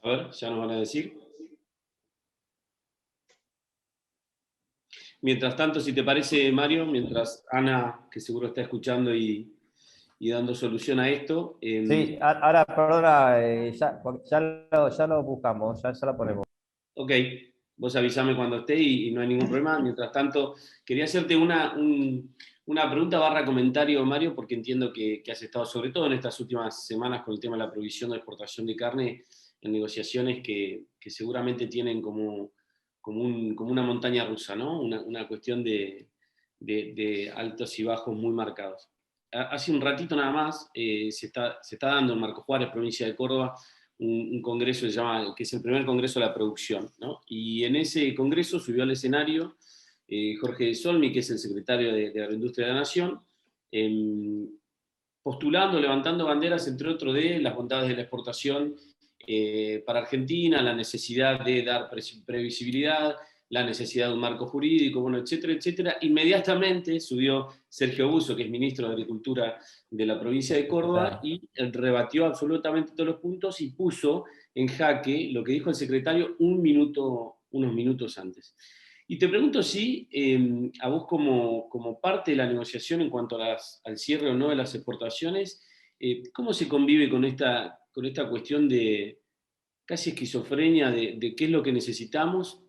A ver, ya nos van a decir. Mientras tanto, si te parece, Mario, mientras Ana, que seguro está escuchando y dando solución a esto. Sí, ahora, perdona, ya lo buscamos, ya lo ponemos. Ok, vos avísame cuando esté y no hay ningún problema. Mientras tanto, quería hacerte una pregunta / comentario, Mario, porque entiendo que has estado, sobre todo en estas últimas semanas, con el tema de la provisión de exportación de carne, en negociaciones que seguramente tienen como una montaña rusa, ¿no? Una cuestión de altos y bajos muy marcados. Hace un ratito nada más se está dando en Marco Juárez, provincia de Córdoba, un congreso que es el primer congreso de la producción, ¿no? Y en ese congreso subió al escenario Jorge de Solmi, que es el secretario de la Industria de la Nación, postulando, levantando banderas, entre otros, de las bondades de la exportación para Argentina, la necesidad de dar previsibilidad, la necesidad de un marco jurídico, bueno, etcétera, etcétera. Inmediatamente subió Sergio Busso, que es ministro de Agricultura de la provincia de Córdoba, y rebatió absolutamente todos los puntos y puso en jaque lo que dijo el secretario unos minutos antes. Y te pregunto si a vos como parte de la negociación en cuanto al cierre o no de las exportaciones, ¿cómo se convive con esta cuestión de casi esquizofrenia de qué es lo que necesitamos,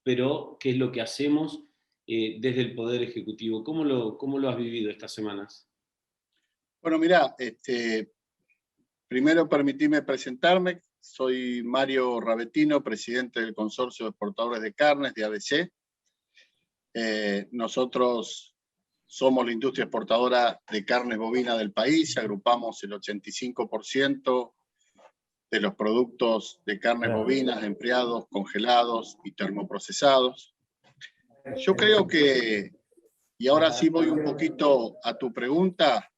pero qué es lo que hacemos desde el Poder Ejecutivo? ¿Cómo lo has vivido estas semanas? Bueno, mirá, primero permitime presentarme. Soy Mario Ravetino, presidente del Consorcio de Exportadores de Carnes de ABC. Nosotros somos la industria exportadora de carne bovina del país, agrupamos el 85% de los productos de carnes bovinas, empleados, congelados y termoprocesados. Yo creo que, y ahora sí voy un poquito a tu pregunta,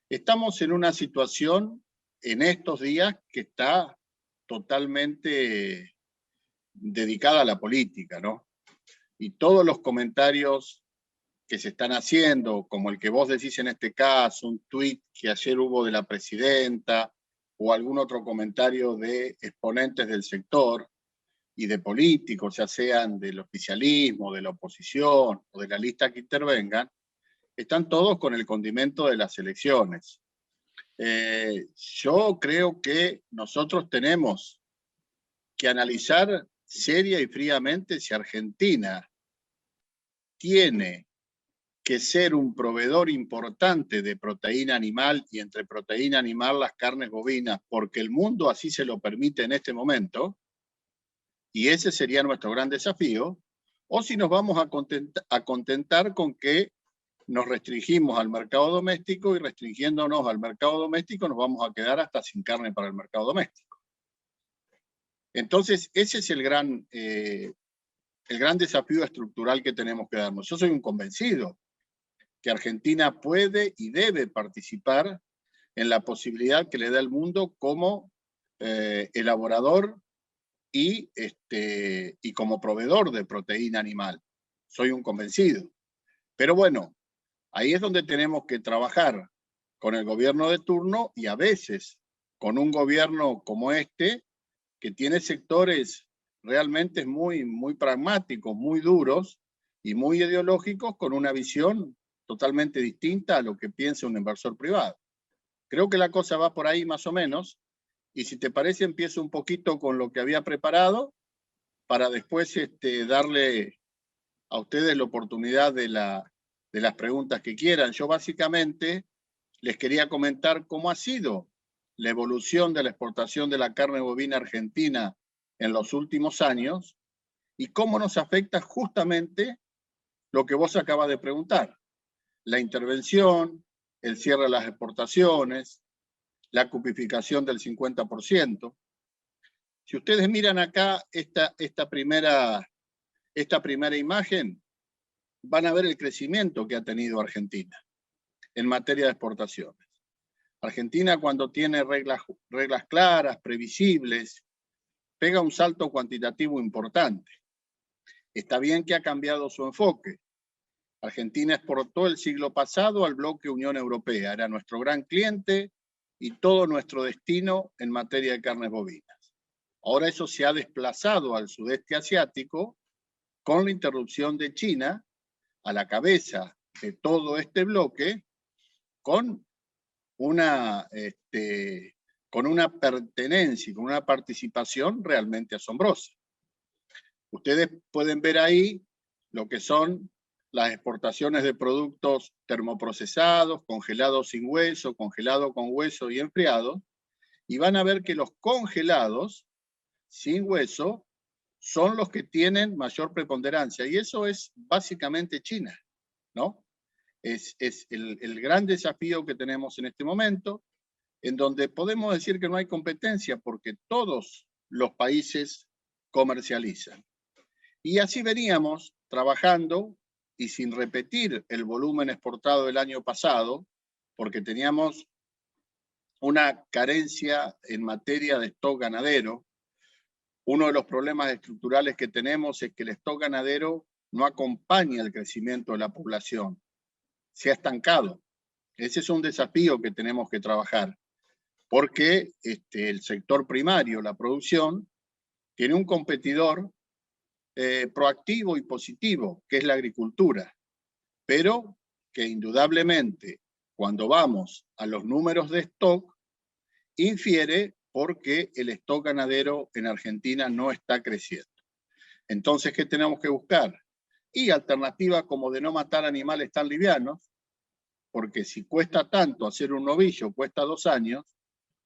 estamos en una situación en estos días que está totalmente dedicada a la política, ¿no? Y todos los comentarios que se están haciendo, como el que vos decís en este caso, un tuit que ayer hubo de la presidenta, o algún otro comentario de exponentes del sector y de políticos, ya sean del oficialismo, de la oposición o de la lista que intervengan, están todos con el condimento de las elecciones. Yo creo que nosotros tenemos que analizar seria y fríamente si Argentina tiene que ser un proveedor importante de proteína animal, y entre proteína animal las carnes bovinas, porque el mundo así se lo permite en este momento, y ese sería nuestro gran desafío, o si nos vamos a contentar con que nos restringimos al mercado doméstico, y restringiéndonos al mercado doméstico nos vamos a quedar hasta sin carne para el mercado doméstico. Entonces, ese es el gran desafío estructural que tenemos que darnos. Yo soy un convencido que Argentina puede y debe participar en la posibilidad que le da el mundo como elaborador y como proveedor de proteína animal. Soy un convencido. Pero bueno, ahí es donde tenemos que trabajar con el gobierno de turno, y a veces con un gobierno como este, que tiene sectores realmente muy, muy pragmáticos, muy duros y muy ideológicos, con una visión totalmente distinta a lo que piensa un inversor privado. Creo que la cosa va por ahí más o menos, y si te parece empiezo un poquito con lo que había preparado para después darle a ustedes la oportunidad de las preguntas que quieran. Yo básicamente les quería comentar cómo ha sido la evolución de la exportación de la carne bovina argentina en los últimos años y cómo nos afecta justamente lo que vos acabas de preguntar. La intervención, el cierre de las exportaciones, la cupificación del 50%. Si ustedes miran acá esta primera imagen, van a ver el crecimiento que ha tenido Argentina en materia de exportaciones. Argentina, cuando tiene reglas claras, previsibles, pega un salto cuantitativo importante. Está bien que ha cambiado su enfoque. Argentina exportó el siglo pasado al bloque Unión Europea, era nuestro gran cliente y todo nuestro destino en materia de carnes bovinas. Ahora eso se ha desplazado al sudeste asiático con la interrupción de China a la cabeza de todo este bloque, con una pertenencia y con una participación realmente asombrosa. Ustedes pueden ver ahí lo que son las exportaciones de productos termoprocesados, congelados sin hueso, congelado con hueso y enfriados, y van a ver que los congelados sin hueso son los que tienen mayor preponderancia, y eso es básicamente China, ¿no? Es el gran desafío que tenemos en este momento, en donde podemos decir que no hay competencia porque todos los países comercializan. Y así veníamos trabajando, y sin repetir el volumen exportado del año pasado, porque teníamos una carencia en materia de stock ganadero. Uno de los problemas estructurales que tenemos es que el stock ganadero no acompaña el crecimiento de la población. Se ha estancado. Ese es un desafío que tenemos que trabajar, porque el sector primario, la producción, tiene un competidor proactivo y positivo, que es la agricultura, pero que indudablemente, cuando vamos a los números de stock, infiere porque el stock ganadero en Argentina no está creciendo. Entonces, ¿qué tenemos que buscar? Y alternativas como de no matar animales tan livianos, porque si cuesta tanto hacer un novillo, cuesta 2 años,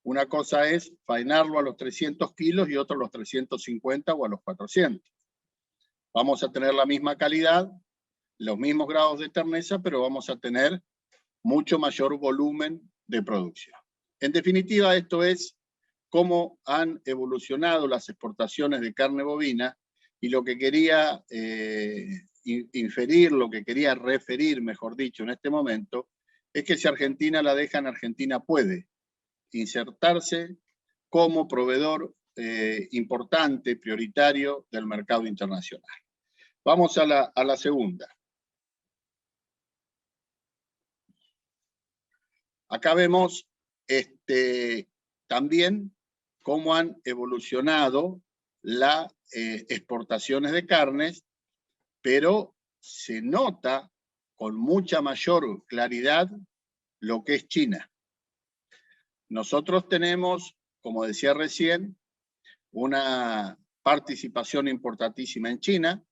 una cosa es faenarlo a los 300 kilos y otro a los 350 o a los 400. Vamos a tener la misma calidad, los mismos grados de terneza, pero vamos a tener mucho mayor volumen de producción. En definitiva, esto es cómo han evolucionado las exportaciones de carne bovina, y lo que quería inferir, lo que quería referir, mejor dicho, en este momento, es que si Argentina la dejan, Argentina puede insertarse como proveedor importante, prioritario del mercado internacional. Vamos a la segunda. Acá vemos también cómo han evolucionado las exportaciones de carnes, pero se nota con mucha mayor claridad lo que es China. Nosotros tenemos, como decía recién, una participación importantísima en China.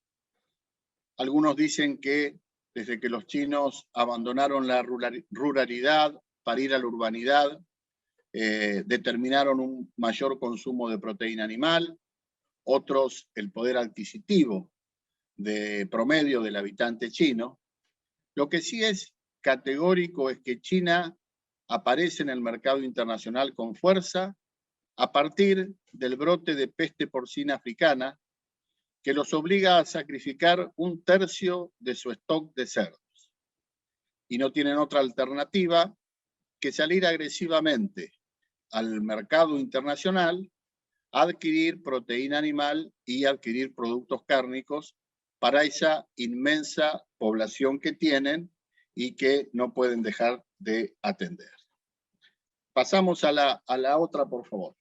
Algunos dicen que desde que los chinos abandonaron la ruralidad para ir a la urbanidad, determinaron un mayor consumo de proteína animal, otros el poder adquisitivo de promedio del habitante chino. Lo que sí es categórico es que China aparece en el mercado internacional con fuerza a partir del brote de peste porcina africana, que los obliga a sacrificar 1/3 de su stock de cerdos. Y no tienen otra alternativa que salir agresivamente al mercado internacional, adquirir proteína animal y adquirir productos cárnicos para esa inmensa población que tienen y que no pueden dejar de atender. Pasamos a la otra, por favor.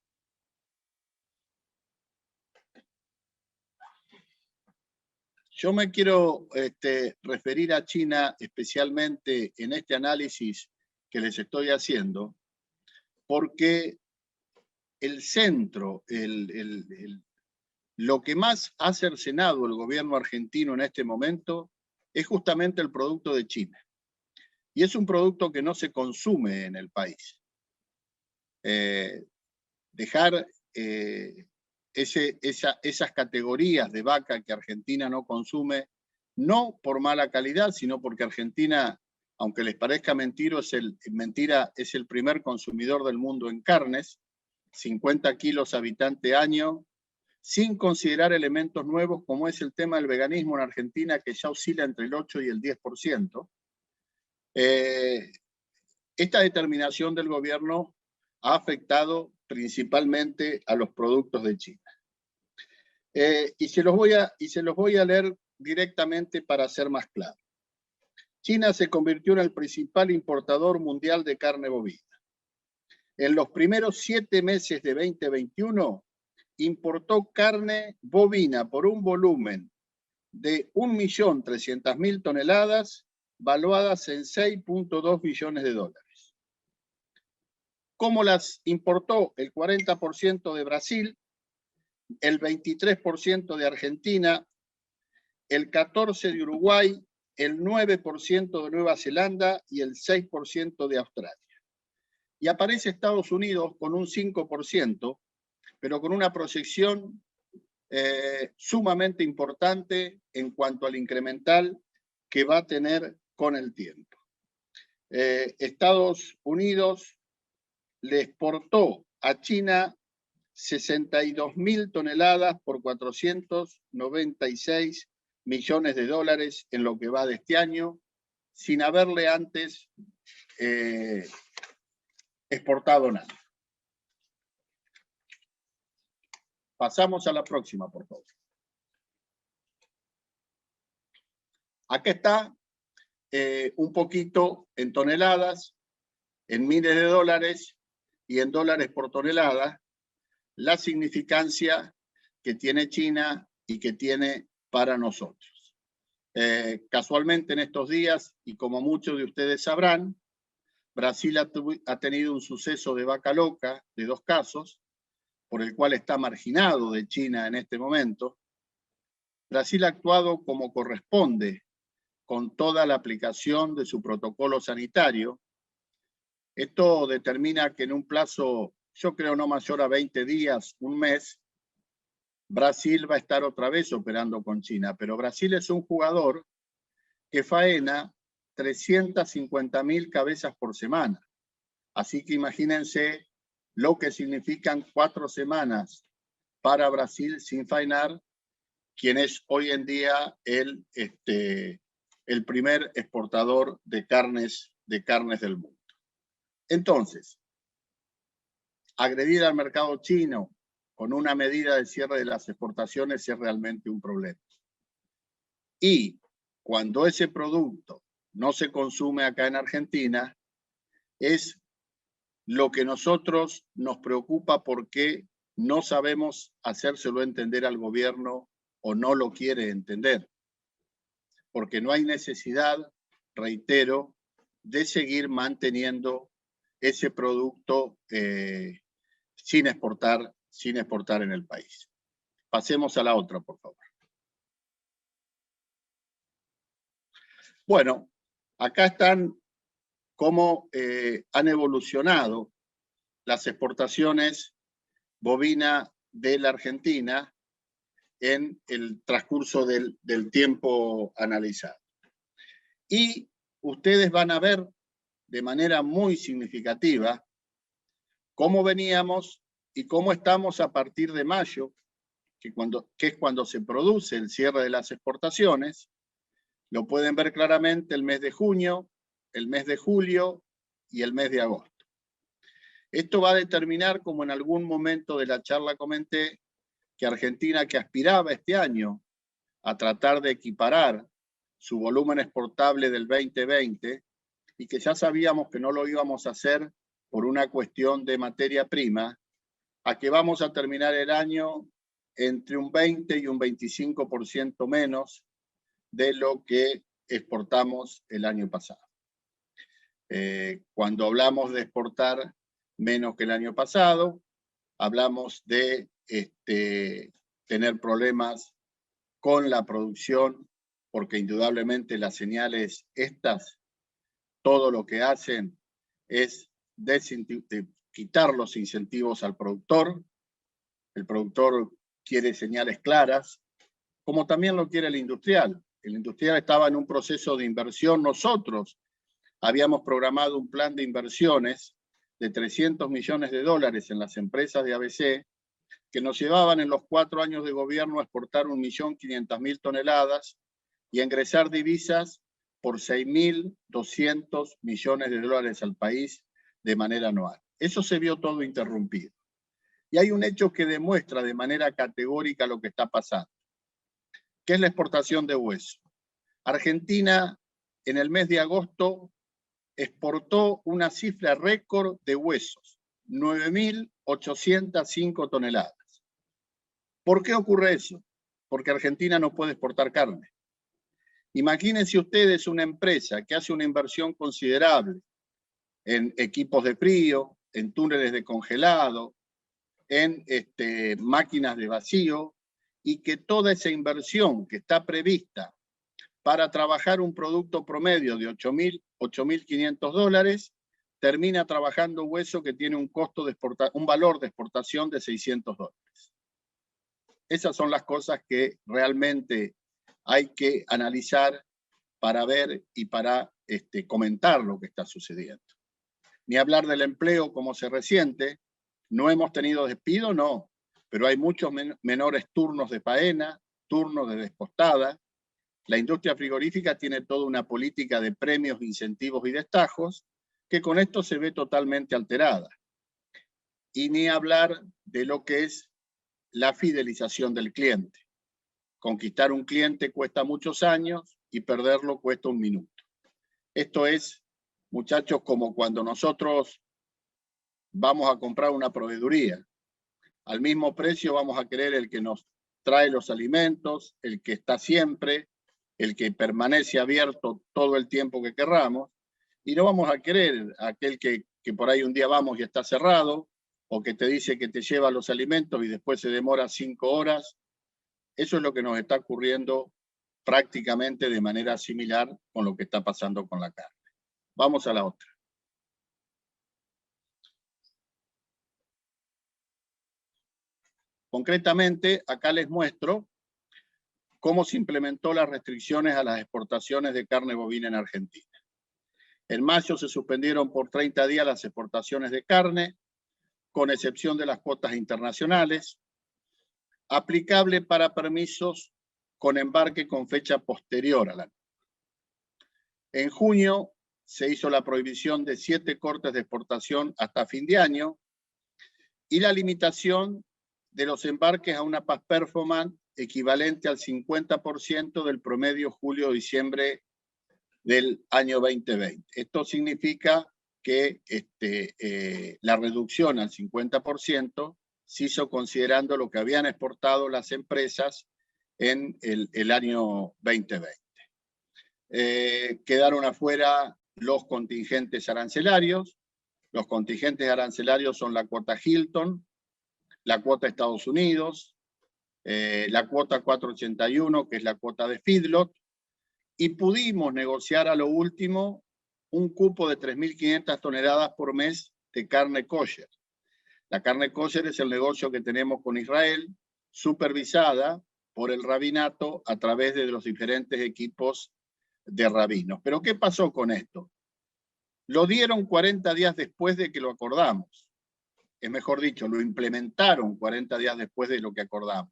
Yo me quiero referir a China especialmente en este análisis que les estoy haciendo, porque el centro, lo que más ha cercenado el gobierno argentino en este momento es justamente el producto de China. Y es un producto que no se consume en el país. Dejar esas categorías de vaca que Argentina no consume, no por mala calidad, sino porque Argentina, aunque les parezca mentira, es el primer consumidor del mundo en carnes, 50 kilos habitante año, sin considerar elementos nuevos como es el tema del veganismo en Argentina, que ya oscila entre el 8 y el 10%. Esta determinación del gobierno ha afectado principalmente a los productos de China. Y se los voy a leer directamente para ser más claro. China se convirtió en el principal importador mundial de carne bovina. En los primeros 7 meses de 2021, importó carne bovina por un volumen de 1.300.000 toneladas, valuadas en 6.2 billones de dólares. ¿Cómo las importó? El 40% de Brasil, el 23% de Argentina, el 14% de Uruguay, el 9% de Nueva Zelanda y el 6% de Australia. Y aparece Estados Unidos con un 5%, pero con una proyección sumamente importante en cuanto al incremental que va a tener con el tiempo. Estados Unidos le exportó a China 62.000 toneladas por 496 millones de dólares en lo que va de este año, sin haberle antes exportado nada. Pasamos a la próxima, por favor. Acá está un poquito en toneladas, en miles de dólares y en dólares por tonelada, la significancia que tiene China y que tiene para nosotros. Casualmente en estos días, y como muchos de ustedes sabrán, Brasil ha tenido un suceso de vaca loca de 2 casos, por el cual está marginado de China en este momento. Brasil ha actuado como corresponde, con toda la aplicación de su protocolo sanitario. Esto determina que en un plazo, yo creo no mayor a 20 días, un mes, Brasil va a estar otra vez operando con China. Pero Brasil es un jugador que faena 350.000 cabezas por semana. Así que imagínense lo que significan 4 semanas para Brasil sin faenar, quien es hoy en día el primer exportador de carnes del mundo. Entonces, agredir al mercado chino con una medida de cierre de las exportaciones es realmente un problema. Y cuando ese producto no se consume acá en Argentina, es lo que nosotros nos preocupa porque no sabemos hacérselo entender al gobierno o no lo quiere entender. Porque no hay necesidad, reitero, de seguir manteniendo ese producto sin exportar en el país. Pasemos a la otra, por favor. Bueno, acá están cómo han evolucionado las exportaciones bovina de la Argentina en el transcurso del tiempo analizado. Y ustedes van a ver de manera muy significativa cómo veníamos y cómo estamos a partir de mayo, que es cuando se produce el cierre de las exportaciones. Lo pueden ver claramente el mes de junio, el mes de julio y el mes de agosto. Esto va a determinar, como en algún momento de la charla comenté, que Argentina, que aspiraba este año a tratar de equiparar su volumen exportable del 2020 y que ya sabíamos que no lo íbamos a hacer por una cuestión de materia prima, a que vamos a terminar el año entre un 20 y un 25% menos de lo que exportamos el año pasado. Cuando hablamos de exportar menos que el año pasado, hablamos de tener problemas con la producción, porque indudablemente las señales estas, todo lo que hacen es quitar los incentivos al productor. El productor quiere señales claras, como también lo quiere el industrial. El industrial estaba en un proceso de inversión. Nosotros habíamos programado un plan de inversiones de $300 millones en las empresas de ABC, que nos llevaban en los 4 años de gobierno a exportar 1.500.000 toneladas y a ingresar divisas por $6.200 millones al país de manera anual. Eso se vio todo interrumpido. Y hay un hecho que demuestra de manera categórica lo que está pasando, que es la exportación de hueso. Argentina, en el mes de agosto, exportó una cifra récord de huesos, 9.805 toneladas. ¿Por qué ocurre eso? Porque Argentina no puede exportar carne. Imagínense ustedes una empresa que hace una inversión considerable en equipos de frío, en túneles de congelado, en máquinas de vacío, y que toda esa inversión que está prevista para trabajar un producto promedio de $8.500, termina trabajando hueso que tiene un valor de exportación de $600. Esas son las cosas que realmente hay que analizar para ver y para comentar lo que está sucediendo. Ni hablar del empleo como se resiente. No hemos tenido despido, no, pero hay muchos menores turnos de faena, turnos de despostada. La industria frigorífica tiene toda una política de premios, incentivos y destajos que con esto se ve totalmente alterada. Y ni hablar de lo que es la fidelización del cliente. Conquistar un cliente cuesta muchos años y perderlo cuesta un minuto. Esto es, muchachos, como cuando nosotros vamos a comprar una proveeduría. Al mismo precio vamos a querer el que nos trae los alimentos, el que está siempre, el que permanece abierto todo el tiempo que querramos, y no vamos a querer aquel que por ahí un día vamos y está cerrado, o que te dice que te lleva los alimentos y después se demora 5 horas. Eso es lo que nos está ocurriendo prácticamente de manera similar con lo que está pasando con la carne. Vamos a la otra. Concretamente, acá les muestro cómo se implementó las restricciones a las exportaciones de carne bovina en Argentina. En mayo se suspendieron por 30 días las exportaciones de carne, con excepción de las cuotas internacionales, aplicable para permisos con embarque con fecha posterior a la. En junio se hizo la prohibición de 7 cortes de exportación hasta fin de año y la limitación de los embarques a una past performance equivalente al 50% del promedio julio-diciembre del año 2020. Esto significa que la reducción al 50% se hizo considerando lo que habían exportado las empresas en el año 2020. Quedaron afuera los contingentes arancelarios. Los contingentes arancelarios son la cuota Hilton, la cuota Estados Unidos, la cuota 481, que es la cuota de feedlot, y pudimos negociar a lo último un cupo de 3.500 toneladas por mes de carne kosher. La carne kosher es el negocio que tenemos con Israel, supervisada por el rabinato a través de los diferentes equipos de rabinos. Pero ¿qué pasó con esto? Lo dieron 40 días después de que lo acordamos. Es mejor dicho, lo implementaron 40 días después de lo que acordamos.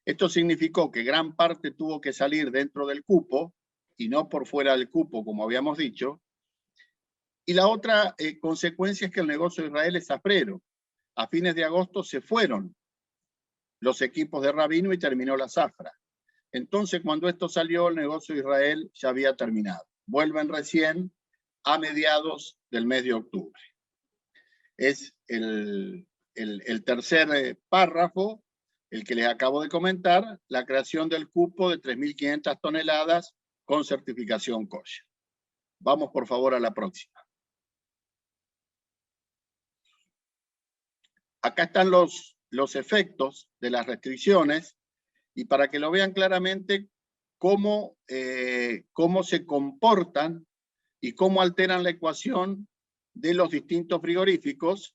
Esto significó que gran parte tuvo que salir dentro del cupo y no por fuera del cupo, como habíamos dicho. Y la otra consecuencia es que el negocio de Israel es zafrero. A fines de agosto se fueron los equipos de rabino y terminó la zafra. Entonces, cuando esto salió, el negocio de Israel ya había terminado. Vuelven recién a mediados del mes de octubre. Es el tercer párrafo, el que les acabo de comentar, la creación del cupo de 3.500 toneladas con certificación kosher. Vamos, por favor, a la próxima. Acá están los efectos de las restricciones y para que lo vean claramente cómo se comportan y cómo alteran la ecuación de los distintos frigoríficos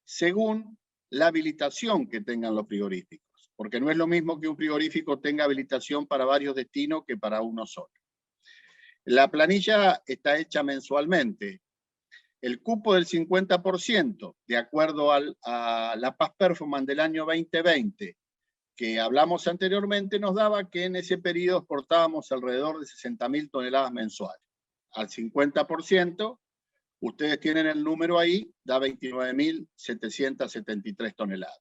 según la habilitación que tengan los frigoríficos. Porque no es lo mismo que un frigorífico tenga habilitación para varios destinos que para uno solo. La planilla está hecha mensualmente. El cupo del 50%, de acuerdo a la past performance del año 2020, que hablamos anteriormente, nos daba que en ese periodo exportábamos alrededor de 60.000 toneladas mensuales. Al 50%, ustedes tienen el número ahí, da 29.773 toneladas.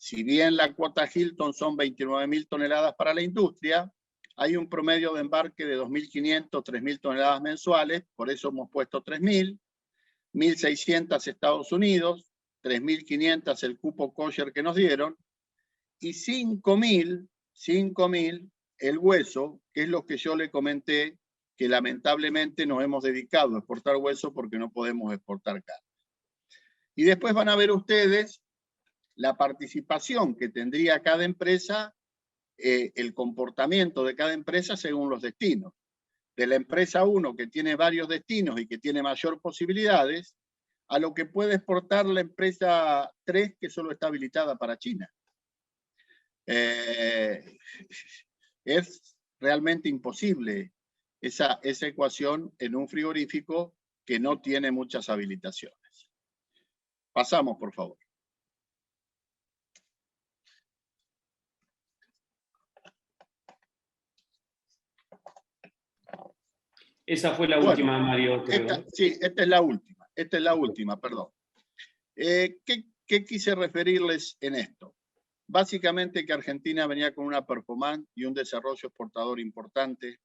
Si bien la cuota Hilton son 29.000 toneladas para la industria, hay un promedio de embarque de 2.500, 3.000 toneladas mensuales, por eso hemos puesto 3.000, 1.600 Estados Unidos, 3.500 el cupo kosher que nos dieron, y 5.000 el hueso, que es lo que yo le comenté, que lamentablemente nos hemos dedicado a exportar hueso porque no podemos exportar carne. Y después van a ver ustedes la participación que tendría cada empresa, el comportamiento de cada empresa según los destinos. De la empresa 1, que tiene varios destinos y que tiene mayor posibilidades, a lo que puede exportar la empresa 3, que solo está habilitada para China. Es realmente imposible esa ecuación en un frigorífico que no tiene muchas habilitaciones. Pasamos, por favor. Esa fue la última, Mario, creo. Sí, esta es la última, perdón. ¿Qué quise referirles en esto? Básicamente que Argentina venía con una performance y un desarrollo exportador importante,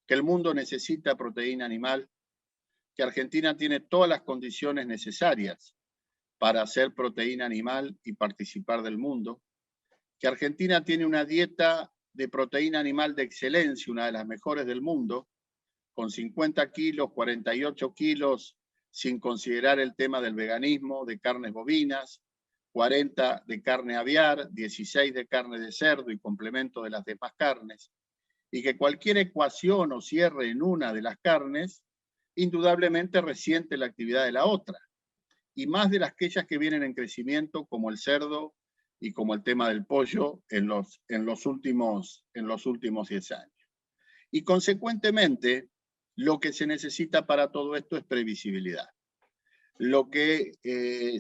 que el mundo necesita proteína animal, que Argentina tiene todas las condiciones necesarias para hacer proteína animal y participar del mundo, que Argentina tiene una dieta de proteína animal de excelencia, una de las mejores del mundo, con 50 kilos, 48 kilos, sin considerar el tema del veganismo, de carnes bovinas, 40 de carne aviar, 16 de carne de cerdo y complemento de las demás carnes, y que cualquier ecuación o cierre en una de las carnes, indudablemente resiente la actividad de la otra, y más de las aquellas que vienen en crecimiento, como el cerdo y como el tema del pollo en los últimos 10 años. Y consecuentemente, lo que se necesita para todo esto es previsibilidad. Lo que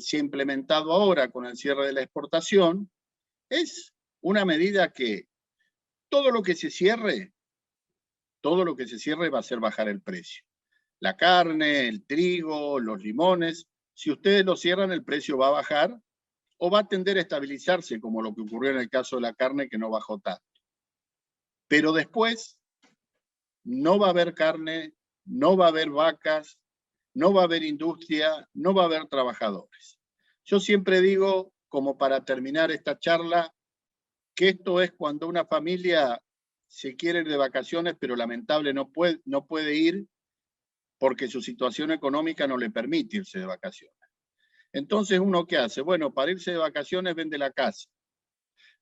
se ha implementado ahora con el cierre de la exportación es una medida que todo lo que se cierre va a hacer bajar el precio. La carne, el trigo, los limones, si ustedes lo cierran, el precio va a bajar o va a tender a estabilizarse, como lo que ocurrió en el caso de la carne, que no bajó tanto. Pero después no va a haber carne, no va a haber vacas, no va a haber industria, no va a haber trabajadores. Yo siempre digo, como para terminar esta charla, que esto es cuando una familia se quiere ir de vacaciones, pero lamentablemente no puede ir porque su situación económica no le permite irse de vacaciones. Entonces, ¿uno qué hace? Bueno, para irse de vacaciones vende la casa.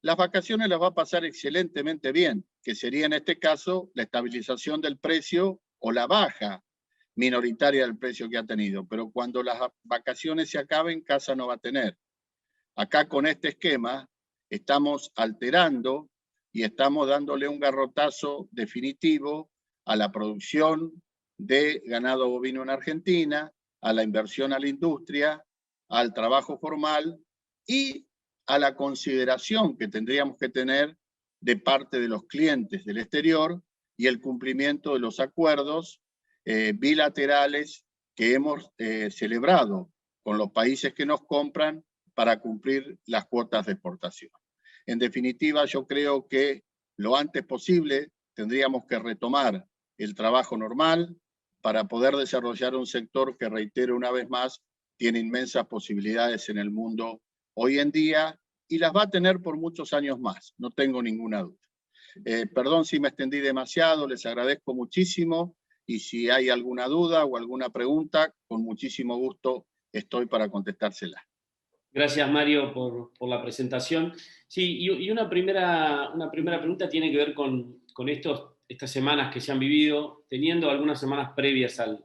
Las vacaciones las va a pasar excelentemente bien, que sería en este caso la estabilización del precio o la baja minoritaria del precio que ha tenido. Pero cuando las vacaciones se acaben, casa no va a tener. Acá con este esquema estamos alterando y estamos dándole un garrotazo definitivo a la producción de ganado bovino en Argentina, a la inversión a la industria, al trabajo formal y a la consideración que tendríamos que tener de parte de los clientes del exterior y el cumplimiento de los acuerdos bilaterales que hemos celebrado con los países que nos compran para cumplir las cuotas de exportación. En definitiva, yo creo que lo antes posible tendríamos que retomar el trabajo normal para poder desarrollar un sector que, reitero una vez más, tiene inmensas posibilidades en el mundo hoy en día y las va a tener por muchos años más, no tengo ninguna duda. Perdón si me extendí demasiado, les agradezco muchísimo y si hay alguna duda o alguna pregunta, con muchísimo gusto estoy para contestársela. Gracias, Mario, por la presentación. Sí, y una primera pregunta tiene que ver con estas semanas que se han vivido, teniendo algunas semanas previas al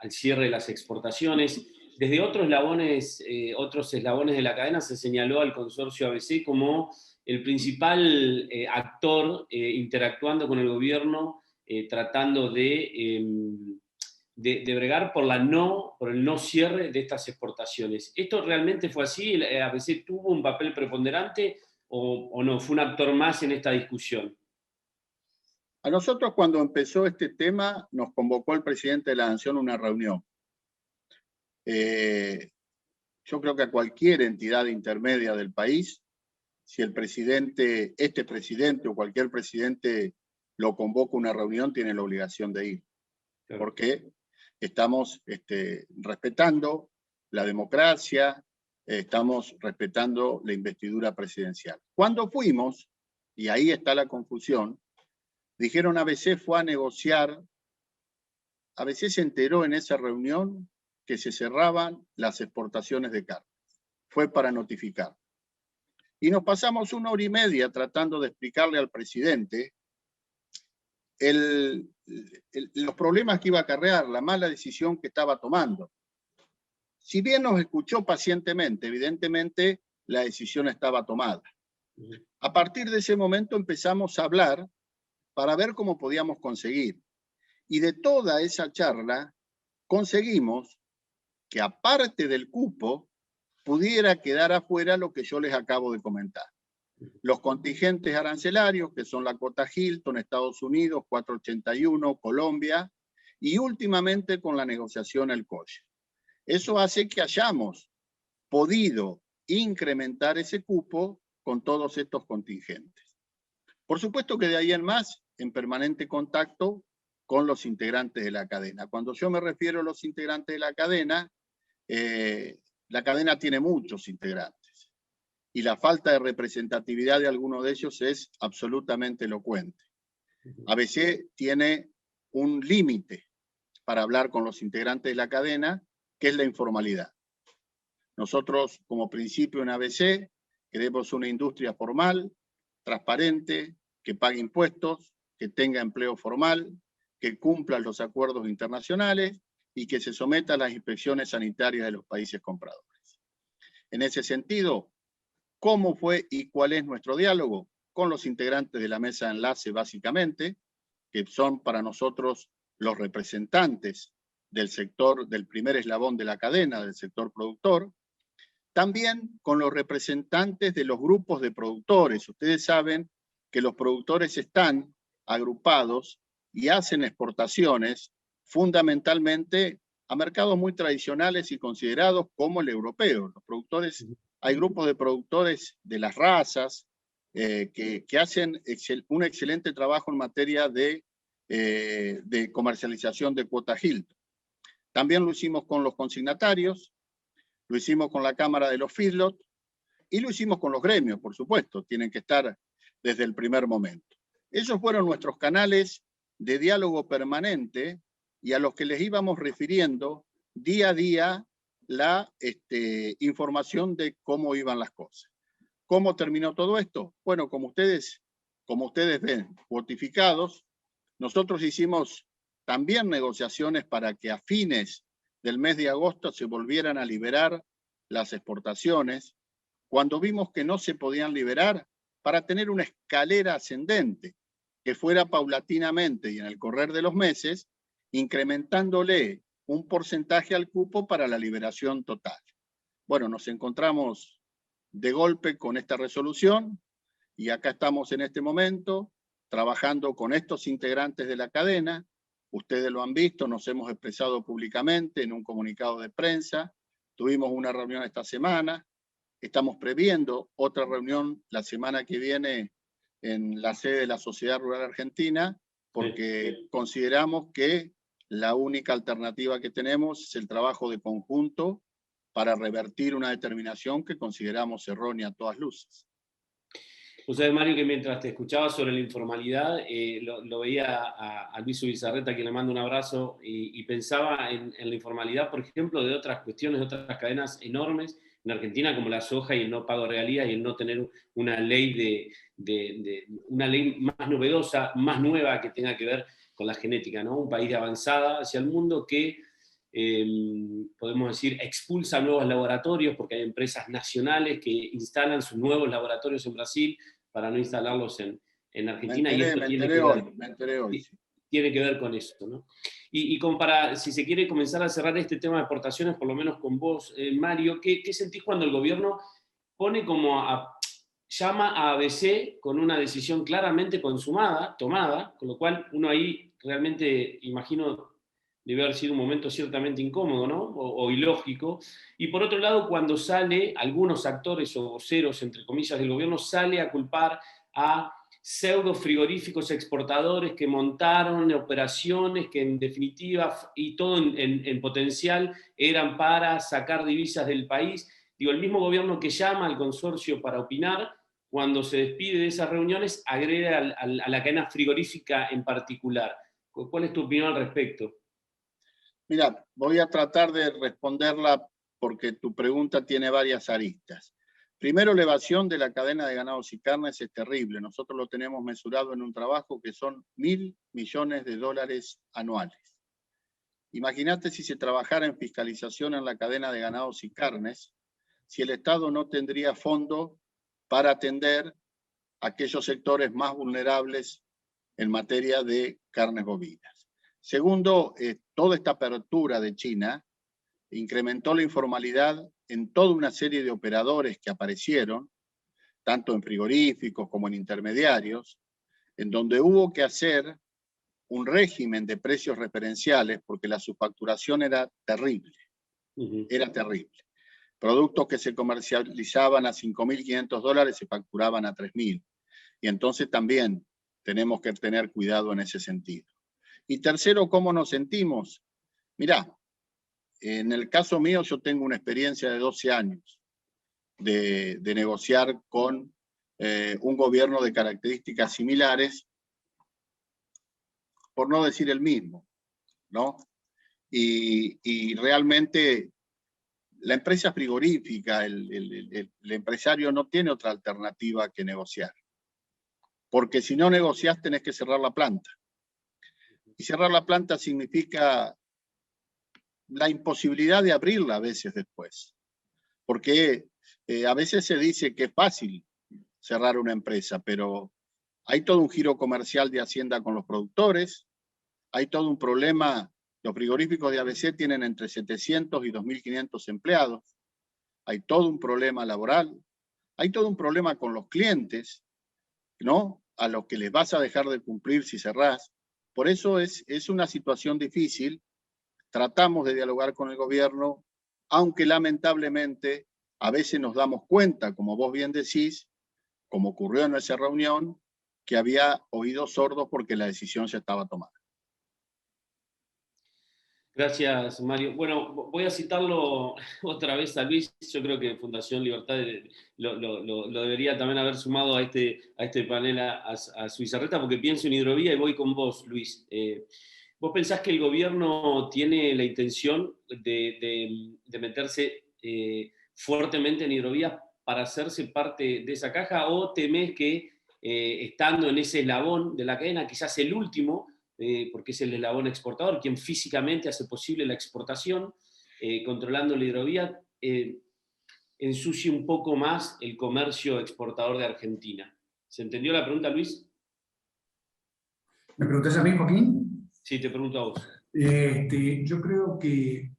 cierre de las exportaciones. Desde otros eslabones de la cadena se señaló al consorcio ABC como el principal actor interactuando con el gobierno, tratando de bregar por el no cierre de estas exportaciones. ¿Esto realmente fue así? ¿El ABC tuvo un papel preponderante o no? ¿Fue un actor más en esta discusión? A nosotros, cuando empezó este tema, nos convocó el presidente de la Nación a una reunión. Yo creo que a cualquier entidad intermedia del país, si este presidente o cualquier presidente lo convoca a una reunión, tiene la obligación de ir. Claro. Porque estamos respetando la democracia, estamos respetando la investidura presidencial. Cuando fuimos, y ahí está la confusión, dijeron ABC fue a negociar, ABC se enteró en esa reunión que se cerraban las exportaciones de carne. Fue para notificar. Y nos pasamos 1 hora y media tratando de explicarle al presidente los problemas que iba a acarrear, la mala decisión que estaba tomando. Si bien nos escuchó pacientemente, evidentemente la decisión estaba tomada. A partir de ese momento empezamos a hablar para ver cómo podíamos conseguir. Y de toda esa charla conseguimos que, aparte del cupo, pudiera quedar afuera lo que yo les acabo de comentar. Los contingentes arancelarios, que son la cuota Hilton, Estados Unidos, 481, Colombia, y últimamente con la negociación el COSHE. Eso hace que hayamos podido incrementar ese cupo con todos estos contingentes. Por supuesto que de ahí en más, en permanente contacto con los integrantes de la cadena. Cuando yo me refiero a los integrantes de la cadena tiene muchos integrantes y la falta de representatividad de algunos de ellos es absolutamente elocuente. ABC tiene un límite para hablar con los integrantes de la cadena, que es la informalidad. Nosotros, como principio en ABC, queremos una industria formal, transparente, que pague impuestos, que tenga empleo formal, que cumpla los acuerdos internacionales y que se someta a las inspecciones sanitarias de los países compradores. En ese sentido, ¿Cómo fue y cuál es nuestro diálogo? Con los integrantes de la mesa de enlace, básicamente, que son para nosotros los representantes del sector, del primer eslabón de la cadena, del sector productor. También con los representantes de los grupos de productores. Ustedes saben que los productores están agrupados y hacen exportaciones fundamentalmente a mercados muy tradicionales y considerados como el europeo. Los productores, hay grupos de productores de las razas que hacen un excelente trabajo en materia de comercialización de cuota Hilton. También lo hicimos con los consignatarios, lo hicimos con la Cámara de los Feedlot y lo hicimos con los gremios, por supuesto, tienen que estar desde el primer momento. Esos fueron nuestros canales de diálogo permanente y a los que les íbamos refiriendo día a día la información de cómo iban las cosas. ¿Cómo terminó todo esto? Bueno, como ustedes ven, fortificados, nosotros hicimos también negociaciones para que a fines del mes de agosto se volvieran a liberar las exportaciones, cuando vimos que no se podían liberar, para tener una escalera ascendente, que fuera paulatinamente y en el correr de los meses, incrementándole un porcentaje al cupo para la liberación total. Bueno, nos encontramos de golpe con esta resolución y acá estamos en este momento trabajando con estos integrantes de la cadena. Ustedes lo han visto, nos hemos expresado públicamente en un comunicado de prensa, tuvimos una reunión esta semana, estamos previendo otra reunión la semana que viene en la sede de la Sociedad Rural Argentina, porque consideramos que la única alternativa que tenemos es el trabajo de conjunto para revertir una determinación que consideramos errónea a todas luces. Usted, Mario, que mientras te escuchaba sobre la informalidad, lo veía a Luis Ubizarreta, a quien le mando un abrazo, y pensaba en la informalidad, por ejemplo, de otras cuestiones, de otras cadenas enormes en Argentina, como la soja y el no pago de regalías y el no tener una ley una ley más novedosa, más nueva, que tenga que ver con la genética, ¿no? Un país de avanzada hacia el mundo que, podemos decir, expulsa nuevos laboratorios, porque hay empresas nacionales que instalan sus nuevos laboratorios en Brasil para no instalarlos en Argentina. Me enteré hoy. Tiene que ver con eso, ¿no? Y como para, si se quiere comenzar a cerrar este tema de exportaciones, por lo menos con vos, Mario, ¿qué sentís cuando el gobierno pone llama a ABC con una decisión claramente tomada, con lo cual uno ahí realmente, imagino, debe haber sido un momento ciertamente incómodo, ¿no? O ilógico. Y por otro lado, cuando sale, algunos actores o voceros, entre comillas, del gobierno, sale a culpar a pseudo frigoríficos exportadores que montaron operaciones que en definitiva, y todo en potencial, eran para sacar divisas del país. Digo, el mismo gobierno que llama al consorcio para opinar, cuando se despide de esas reuniones, agrede a la cadena frigorífica en particular. ¿Cuál es tu opinión al respecto? Mira, voy a tratar de responderla porque tu pregunta tiene varias aristas. Primero, la evasión de la cadena de ganados y carnes es terrible. Nosotros lo tenemos mesurado en un trabajo que son $1.000 millones anuales. Imagínate si se trabajara en fiscalización en la cadena de ganados y carnes, si el Estado no tendría fondo para atender a aquellos sectores más vulnerables en materia de carnes bovinas. Segundo, toda esta apertura de China incrementó la informalidad en toda una serie de operadores que aparecieron, tanto en frigoríficos como en intermediarios, en donde hubo que hacer un régimen de precios referenciales porque la subfacturación era terrible. Era terrible. Productos que se comercializaban a $5.500 se facturaban a $3.000. Y entonces también tenemos que tener cuidado en ese sentido. Y tercero, ¿cómo nos sentimos? Mirá, en el caso mío yo tengo una experiencia de 12 años de negociar con un gobierno de características similares, por no decir el mismo, ¿no? Y realmente la empresa frigorífica, el empresario no tiene otra alternativa que negociar. Porque si no negociás tenés que cerrar la planta. Y cerrar la planta significa la imposibilidad de abrirla a veces después. Porque A veces se dice que es fácil cerrar una empresa, pero hay todo un giro comercial de Hacienda con los productores, hay todo un problema. Los frigoríficos de ABC tienen entre 700 y 2.500 empleados, hay todo un problema laboral, hay todo un problema con los clientes, ¿no? A los que les vas a dejar de cumplir si cerrás. Por eso es una situación difícil. Tratamos de dialogar con el gobierno, aunque lamentablemente a veces nos damos cuenta, como vos bien decís, como ocurrió en esa reunión, que había oídos sordos porque la decisión se estaba tomando. Gracias, Mario. Bueno, voy a citarlo otra vez a Luis. Yo creo que Fundación Libertad lo debería también haber sumado a este panel a Zubizarreta, porque pienso en hidrovía y voy con vos, Luis. ¿Vos pensás que el gobierno tiene la intención de meterse fuertemente en hidrovía para hacerse parte de esa caja, o temés que estando en ese eslabón de la cadena, quizás el último, porque es el eslabón exportador, quien físicamente hace posible la exportación, controlando la hidrovía, ensucie un poco más el comercio exportador de Argentina? ¿Se entendió la pregunta, Luis? ¿Me preguntás a mí, Joaquín? Sí, te pregunto a vos. Yo creo que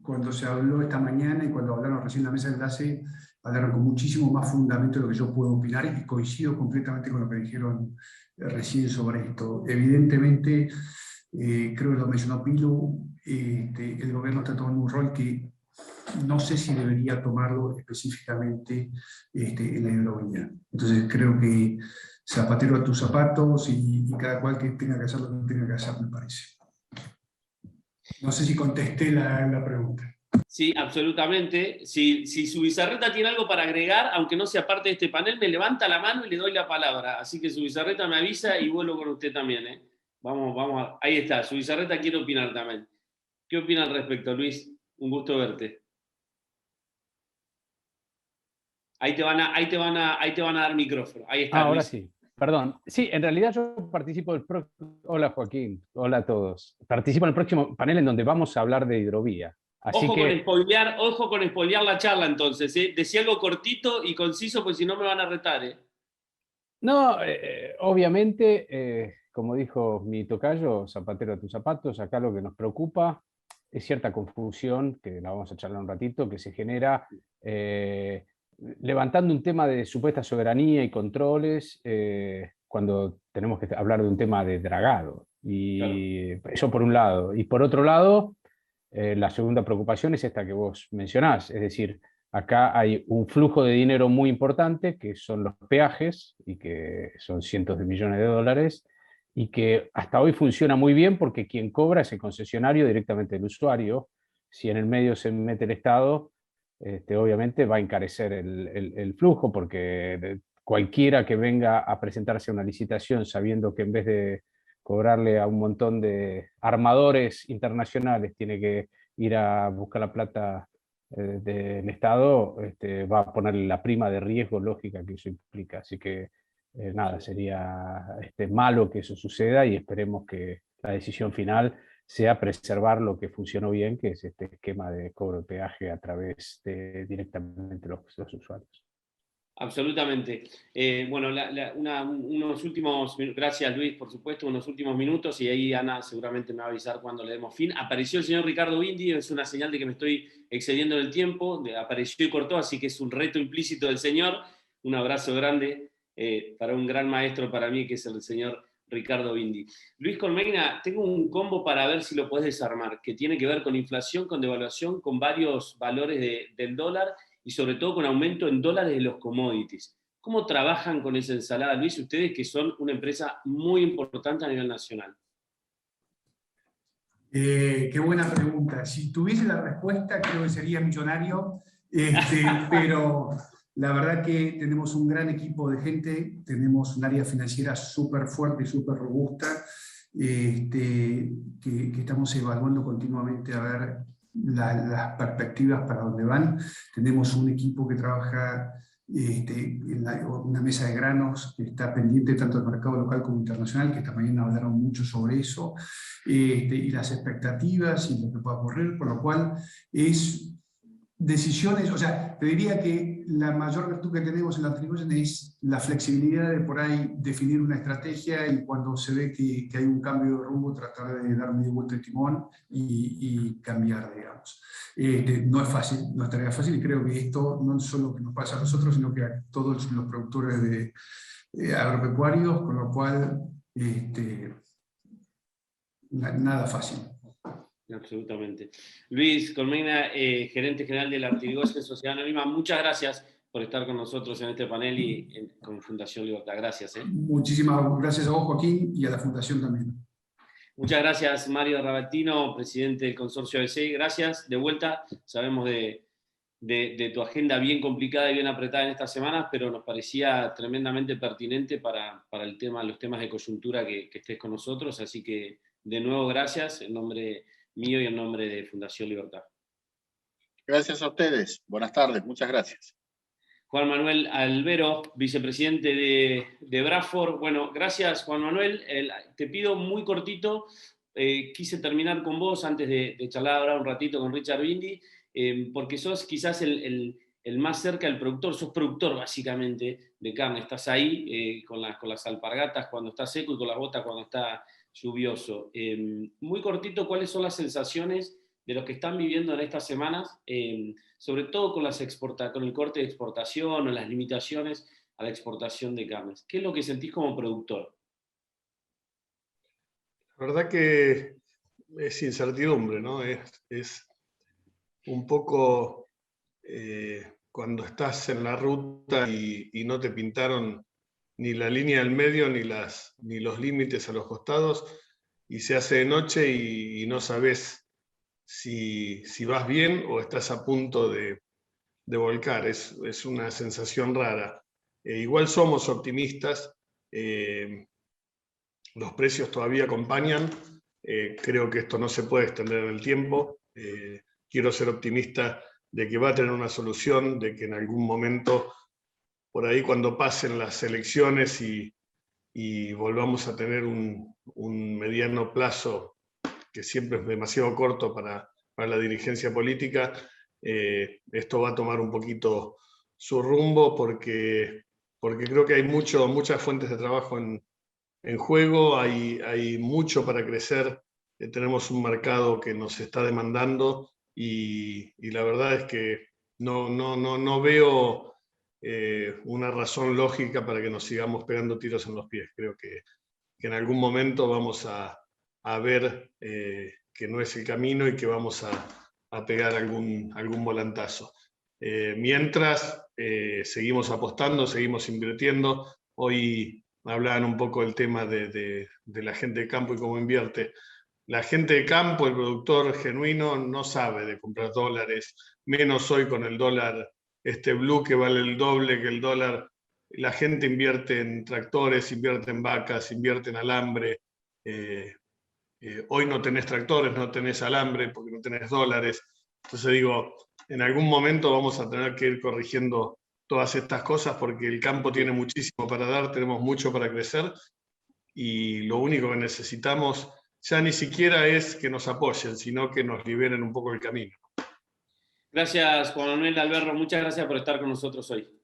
cuando se habló esta mañana y cuando hablaron recién en la mesa de enlace, hablaron con muchísimo más fundamento de lo que yo puedo opinar, y coincido completamente con lo que dijeron recién sobre esto. Evidentemente, creo que lo mencionó Pilu, el gobierno está tomando un rol que no sé si debería tomarlo específicamente en la hidrovía. Entonces creo que zapatero a tus zapatos y cada cual que tenga que hacer lo que tenga que hacer, me parece. No sé si contesté la pregunta. Sí, absolutamente. Si Zubizarreta tiene algo para agregar, aunque no sea parte de este panel, me levanta la mano y le doy la palabra. Así que Zubizarreta me avisa y vuelvo con usted también. Vamos. Ahí está. Zubizarreta quiere opinar también. ¿Qué opina al respecto, Luis? Un gusto verte. Ahí te van a dar micrófono. Ahí está, ahora Luis. sí. Perdón. Sí, en realidad yo participo del próximo... Hola, Joaquín. Hola a todos. Participo en el próximo panel en donde vamos a hablar de hidrovía. Así ojo que... con spoilear la charla entonces. Decí algo cortito y conciso, porque si no me van a retar. No, obviamente, como dijo mi tocayo, zapatero a tus zapatos, acá lo que nos preocupa es cierta confusión, que la vamos a charlar un ratito, que se genera levantando un tema de supuesta soberanía y controles cuando tenemos que hablar de un tema de dragado. Y claro, eso por un lado. Y por otro lado, la segunda preocupación es esta que vos mencionás, es decir, acá hay un flujo de dinero muy importante, que son los peajes, y que son cientos de millones de dólares, y que hasta hoy funciona muy bien porque quien cobra es el concesionario directamente del usuario. Si en el medio se mete el Estado, obviamente va a encarecer el flujo, porque cualquiera que venga a presentarse a una licitación sabiendo que en vez de cobrarle a un montón de armadores internacionales tiene que ir a buscar la plata del Estado, va a poner la prima de riesgo lógica que eso implica. Así que nada, sería malo que eso suceda, y esperemos que la decisión final sea preservar lo que funcionó bien, que es este esquema de cobro de peaje a través de directamente los usuarios. Absolutamente. Bueno, unos últimos minutos, gracias Luis, por supuesto, unos últimos minutos, y ahí Ana seguramente me va a avisar cuando le demos fin. Apareció el señor Ricardo Bindi, es una señal de que me estoy excediendo en el tiempo, apareció y cortó, así que es un reto implícito del señor. Un abrazo grande para un gran maestro para mí, que es el señor Ricardo Bindi. Luis Colmeina, tengo un combo para ver si lo podés desarmar, que tiene que ver con inflación, con devaluación, con varios valores del dólar, y sobre todo con aumento en dólares de los commodities. ¿Cómo trabajan con esa ensalada, Luis, ustedes que son una empresa muy importante a nivel nacional? Qué buena pregunta. Si tuviese la respuesta, creo que sería millonario, pero la verdad que tenemos un gran equipo de gente, tenemos un área financiera súper fuerte y súper robusta, que estamos evaluando continuamente a ver las perspectivas para dónde van. Tenemos un equipo que trabaja en una mesa de granos que está pendiente tanto del mercado local como internacional, que esta mañana hablaron mucho sobre eso, y las expectativas y lo que pueda ocurrir, por lo cual es decisiones, o sea, te diría que la mayor virtud que tenemos en la Trigoyen es la flexibilidad de por ahí definir una estrategia y cuando se ve que hay un cambio de rumbo tratar de dar media vuelta de timón y cambiar, digamos. No es fácil, no es tarea fácil, y creo que esto no solo que nos pasa a nosotros, sino que a todos los productores de agropecuarios, con lo cual nada fácil. Absolutamente. Luis Colmena, gerente general de la Artigoyen Sociedad Anónima, muchas gracias por estar con nosotros en este panel y con Fundación Libertad. Gracias. Muchísimas gracias a vos, Joaquín, y a la Fundación también. Muchas gracias, Mario Rabatino, presidente del Consorcio ABC. Gracias, de vuelta. Sabemos de tu agenda bien complicada y bien apretada en estas semanas, pero nos parecía tremendamente pertinente para los temas de coyuntura que estés con nosotros. Así que, de nuevo, gracias en nombre mío y en nombre de Fundación Libertad. Gracias a ustedes. Buenas tardes. Muchas gracias. Juan Manuel Albero, vicepresidente de Bradford. Bueno, gracias, Juan Manuel. Te pido muy cortito. Quise terminar con vos antes de charlar ahora un ratito con Richard Bindi, porque sos quizás el más cerca del productor. Sos productor, básicamente, de carne. Estás ahí con las alpargatas cuando está seco y con las botas cuando está lluvioso. Muy cortito, ¿cuáles son las sensaciones de los que están viviendo en estas semanas, sobre todo con el corte de exportación o las limitaciones a la exportación de carnes? ¿Qué es lo que sentís como productor? La verdad que es incertidumbre, ¿no? Es un poco cuando estás en la ruta y no te pintaron ni la línea del medio ni los límites a los costados, y se hace de noche y no sabes si vas bien o estás a punto de volcar. Es una sensación rara. Igual somos optimistas, los precios todavía acompañan, creo que esto no se puede extender en el tiempo, quiero ser optimista de que va a tener una solución, de que en algún momento, por ahí cuando pasen las elecciones y volvamos a tener un mediano plazo que siempre es demasiado corto para la dirigencia política, esto va a tomar un poquito su rumbo porque creo que hay muchas fuentes de trabajo en juego, hay mucho para crecer, tenemos un mercado que nos está demandando y la verdad es que no veo una razón lógica para que nos sigamos pegando tiros en los pies. Creo que en algún momento vamos a ver que no es el camino y que vamos a pegar algún volantazo. Mientras seguimos apostando, seguimos invirtiendo. Hoy hablaban un poco del tema de la gente de campo y cómo invierte. La gente de campo, el productor genuino, no sabe de comprar dólares, menos hoy con el dólar blue que vale el doble que el dólar. La gente invierte en tractores, invierte en vacas, invierte en alambre. Hoy no tenés tractores, no tenés alambre porque no tenés dólares. Entonces digo, en algún momento vamos a tener que ir corrigiendo todas estas cosas porque el campo tiene muchísimo para dar, tenemos mucho para crecer y lo único que necesitamos ya ni siquiera es que nos apoyen, sino que nos liberen un poco el camino. Gracias, Juan Manuel Albero. Muchas gracias por estar con nosotros hoy.